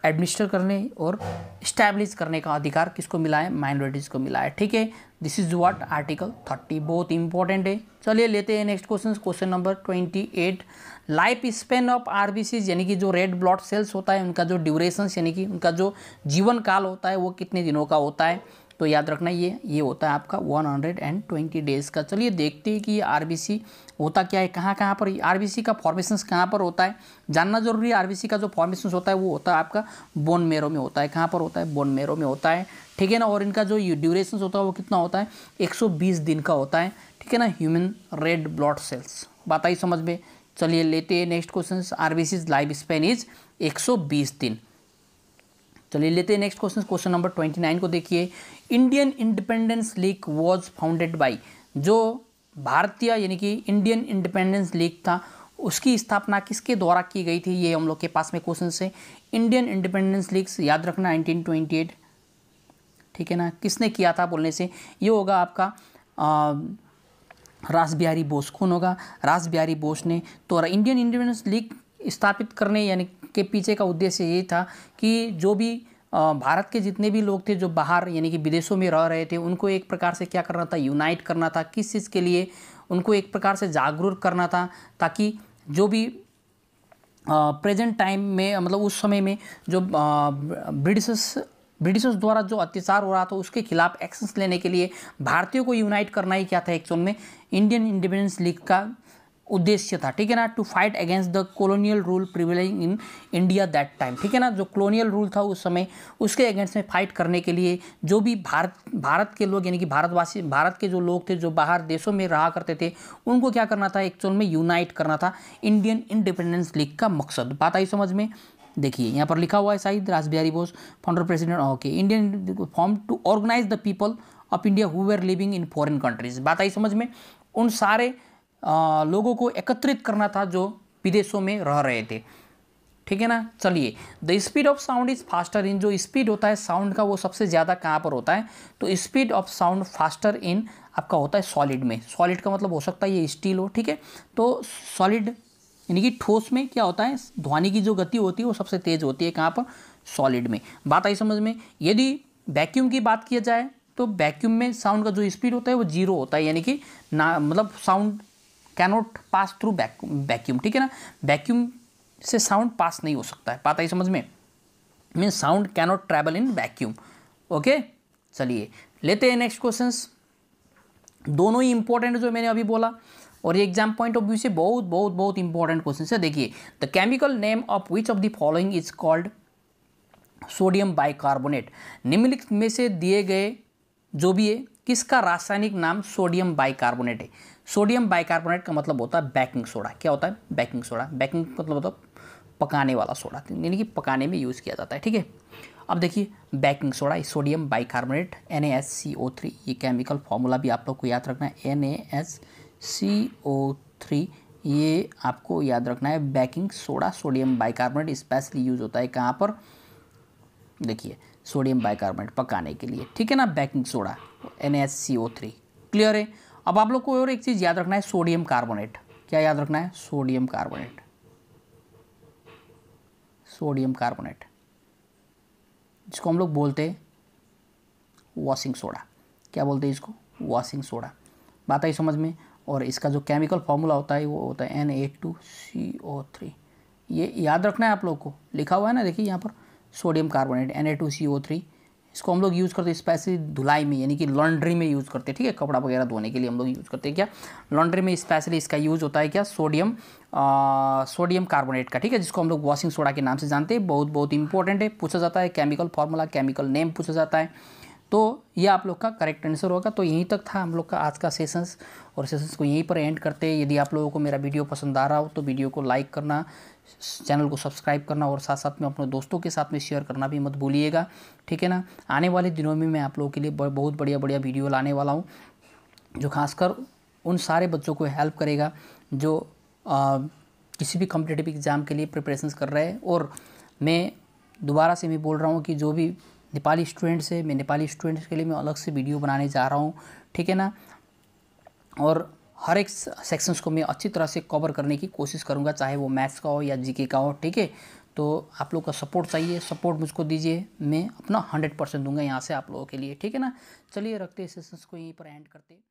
एडमिनिस्टर करने और इस्टेब्लिश करने का अधिकार किसको मिला है, माइनॉरिटीज़ को मिला है, ठीक है। दिस इज व्हाट आर्टिकल 30, बहुत इंपॉर्टेंट है। चलिए लेते हैं next question, question number 28। Life span of RBCs, यानी कि जो रेड ब्लड सेल्स होता है उनका जो ड्यूरेशन, यानी कि उनका जो जीवन काल होता है वो कितने दिनों का होता है, तो याद रखना ये होता है आपका 120 डेज़ का। चलिए देखते हैं कि ये आरबीसी होता क्या है, कहाँ कहाँ पर आरबीसी का फॉर्मेशंस कहाँ पर होता है, जानना जरूरी है। आरबीसी का जो फॉर्मेशंस होता है वो होता है आपका बोन मैरो में होता है, कहाँ पर होता है, बोन मैरो में होता है, ठीक है ना। और इनका जो ड्यूरेशन होता है वो कितना होता है, 120 दिन का होता है, ठीक है ना, ह्यूमन रेड ब्लड सेल्स। बात आई समझ में। चलिए लेते हैं next question, RBC life span is 120 दिन। चलिए लेते हैं नेक्स्ट क्वेश्चन, क्वेश्चन नंबर 29 को देखिए। Indian independence league was founded by, जो भारतीय यानी कि इंडियन इंडिपेंडेंस लीग था उसकी स्थापना किसके द्वारा की गई थी, ये हम लोग के पास में क्वेश्चन है। इंडियन इंडिपेंडेंस लीग याद रखना 1928, ठीक है ना, किसने किया था बोलने से ये होगा आपका रास बिहारी बोस। कौन होगा, रास बिहारी बोस ने। तो इंडियन इंडिपेंडेंस लीग स्थापित करने यानी के पीछे का उद्देश्य ये था कि जो भी भारत के जितने भी लोग थे जो बाहर यानी कि विदेशों में रह रहे थे उनको एक प्रकार से क्या करना था, यूनाइट करना था। किस चीज़ के लिए, उनको एक प्रकार से जागरूक करना था ताकि जो भी प्रेजेंट टाइम में मतलब उस समय में जो ब्रिटिशर्स द्वारा जो अत्याचार हो रहा था उसके खिलाफ एक्शंस लेने के लिए भारतीयों को यूनाइट करना ही क्या था एक्चुअल में इंडियन इंडिपेंडेंस लीग का उद्देश्य था, ठीक है ना, to fight against the colonial rule prevailing in India that time, ठीक है ना, जो कॉलोनियल रूल था उस समय उसके अगेंस्ट में फाइट करने के लिए जो भी भारत के लोग यानी कि भारतवासी, भारत के जो लोग थे जो बाहर देशों में रहा करते थे उनको क्या करना था एक्चुअल में यूनाइट करना था इंडियन इंडिपेंडेंस लीग का मकसद। बात आई समझ में? देखिए यहाँ पर लिखा हुआ है शाहिद Rashbehari Bose founder president, okay, Indian form to organise the people of India who were living in foreign countries. बात आई समझ में? उन सारे लोगों को एकत्रित करना था जो विदेशों में रह रहे थे, ठीक है ना। चलिए, the speed of sound is faster in, जो स्पीड होता है साउंड का वो सबसे ज़्यादा कहाँ पर होता है, तो speed of sound faster in आपका होता है सॉलिड में। सॉलिड का मतलब हो सकता है ये स्टील हो, ठीक है, तो सॉलिड यानी कि ठोस में क्या होता है ध्वनि की जो गति होती है वो सबसे तेज होती है कहाँ पर, सॉलिड में। बात आई समझ में? यदि वैक्यूम की बात किया जाए तो वैक्यूम में साउंड का जो स्पीड होता है वो जीरो होता है, यानी कि ना मतलब sound cannot pass through vacuum, ठीक है ना, वैक्यूम से साउंड पास नहीं हो सकता है। बात आई समझ में? Mean sound cannot travel in vacuum, okay. चलिए लेते हैं नेक्स्ट क्वेश्चंस, दोनों ही इंपॉर्टेंट जो मैंने अभी बोला और ये एग्जाम पॉइंट ऑफ व्यू से बहुत बहुत बहुत इंपॉर्टेंट क्वेश्चन है। देखिए, the chemical name of which of the following is called sodium bicarbonate, निम्नलिखित में से दिए गए जो भी है किसका रासायनिक नाम सोडियम बाइकार्बोनेट है। सोडियम बाइकार्बोनेट का मतलब होता है बेकिंग सोडा। क्या होता है? Baking soda. बेकिंग मतलब होता है पकाने वाला सोडा, यानी कि पकाने में यूज़ किया जाता है, ठीक है। अब देखिए baking soda sodium bicarbonate NaSCO3, ये केमिकल फॉर्मूला भी आप लोग को याद रखना है, NaSCO3 ये आपको याद रखना है। Baking soda sodium bicarbonate specially use होता है कहाँ पर, देखिए सोडियम बाइकार्बोनेट पकाने के लिए, ठीक है ना, बेकिंग सोडा NaSCO3, क्लियर है। अब आप लोग को और एक चीज़ याद रखना है सोडियम कार्बोनेट। क्या याद रखना है? सोडियम कार्बोनेट, सोडियम कार्बोनेट जिसको हम लोग बोलते हैं वॉशिंग सोडा। क्या बोलते हैं इसको? Washing soda. बात आई समझ में? और इसका जो केमिकल फॉर्मूला होता है वो होता है Na2CO3, ये याद रखना है आप लोग को, लिखा हुआ है ना, देखिए यहाँ पर सोडियम कार्बोनेट Na2CO3, इसको हम लोग यूज़ करते हैं स्पेशली धुलाई में, यानी कि लॉन्ड्री में यूज़ करते हैं, ठीक है, कपड़ा वगैरह धोने के लिए हम लोग यूज़ करते हैं। क्या लॉन्ड्री में स्पेशली इसका यूज़ होता है क्या, सोडियम कार्बोनेट का, ठीक है, जिसको हम लोग वॉशिंग सोडा के नाम से जानते हैं। बहुत बहुत इंपॉर्टेंट है, पूछा जाता है केमिकल फार्मूला, केमिकल नेम पूछा जाता है, तो ये आप लोग का करेक्ट आंसर होगा। तो यहीं तक था हम लोग का आज का सेशंस, और सेशंस को यहीं पर एंड करते हैं। यदि आप लोगों को मेरा वीडियो पसंद आ रहा हो तो वीडियो को लाइक करना, चैनल को सब्सक्राइब करना और साथ साथ में अपने दोस्तों के साथ में शेयर करना भी मत भूलिएगा, ठीक है ना। आने वाले दिनों में मैं आप लोगों के लिए बहुत बढ़िया बढ़िया वीडियो लाने वाला हूँ, जो खासकर उन सारे बच्चों को हेल्प करेगा जो किसी भी कॉम्पिटिटिव एग्ज़ाम के लिए प्रिपरेशंस कर रहे हैं। और मैं दोबारा से मैं बोल रहा हूँ कि जो भी नेपाली स्टूडेंट्स है, मैं नेपाली स्टूडेंट्स के लिए मैं अलग से वीडियो बनाने जा रहा हूँ, ठीक है ना। और हर एक सेक्शंस को मैं अच्छी तरह से कवर करने की कोशिश करूँगा, चाहे वो मैथ्स का हो या जीके का हो, ठीक है। तो आप लोग का सपोर्ट चाहिए, सपोर्ट मुझको दीजिए, मैं अपना 100% दूंगा यहाँ से आप लोगों के लिए, ठीक है ना। चलिए रखते हैं सेशंस को यहीं पर एंड करते हैं।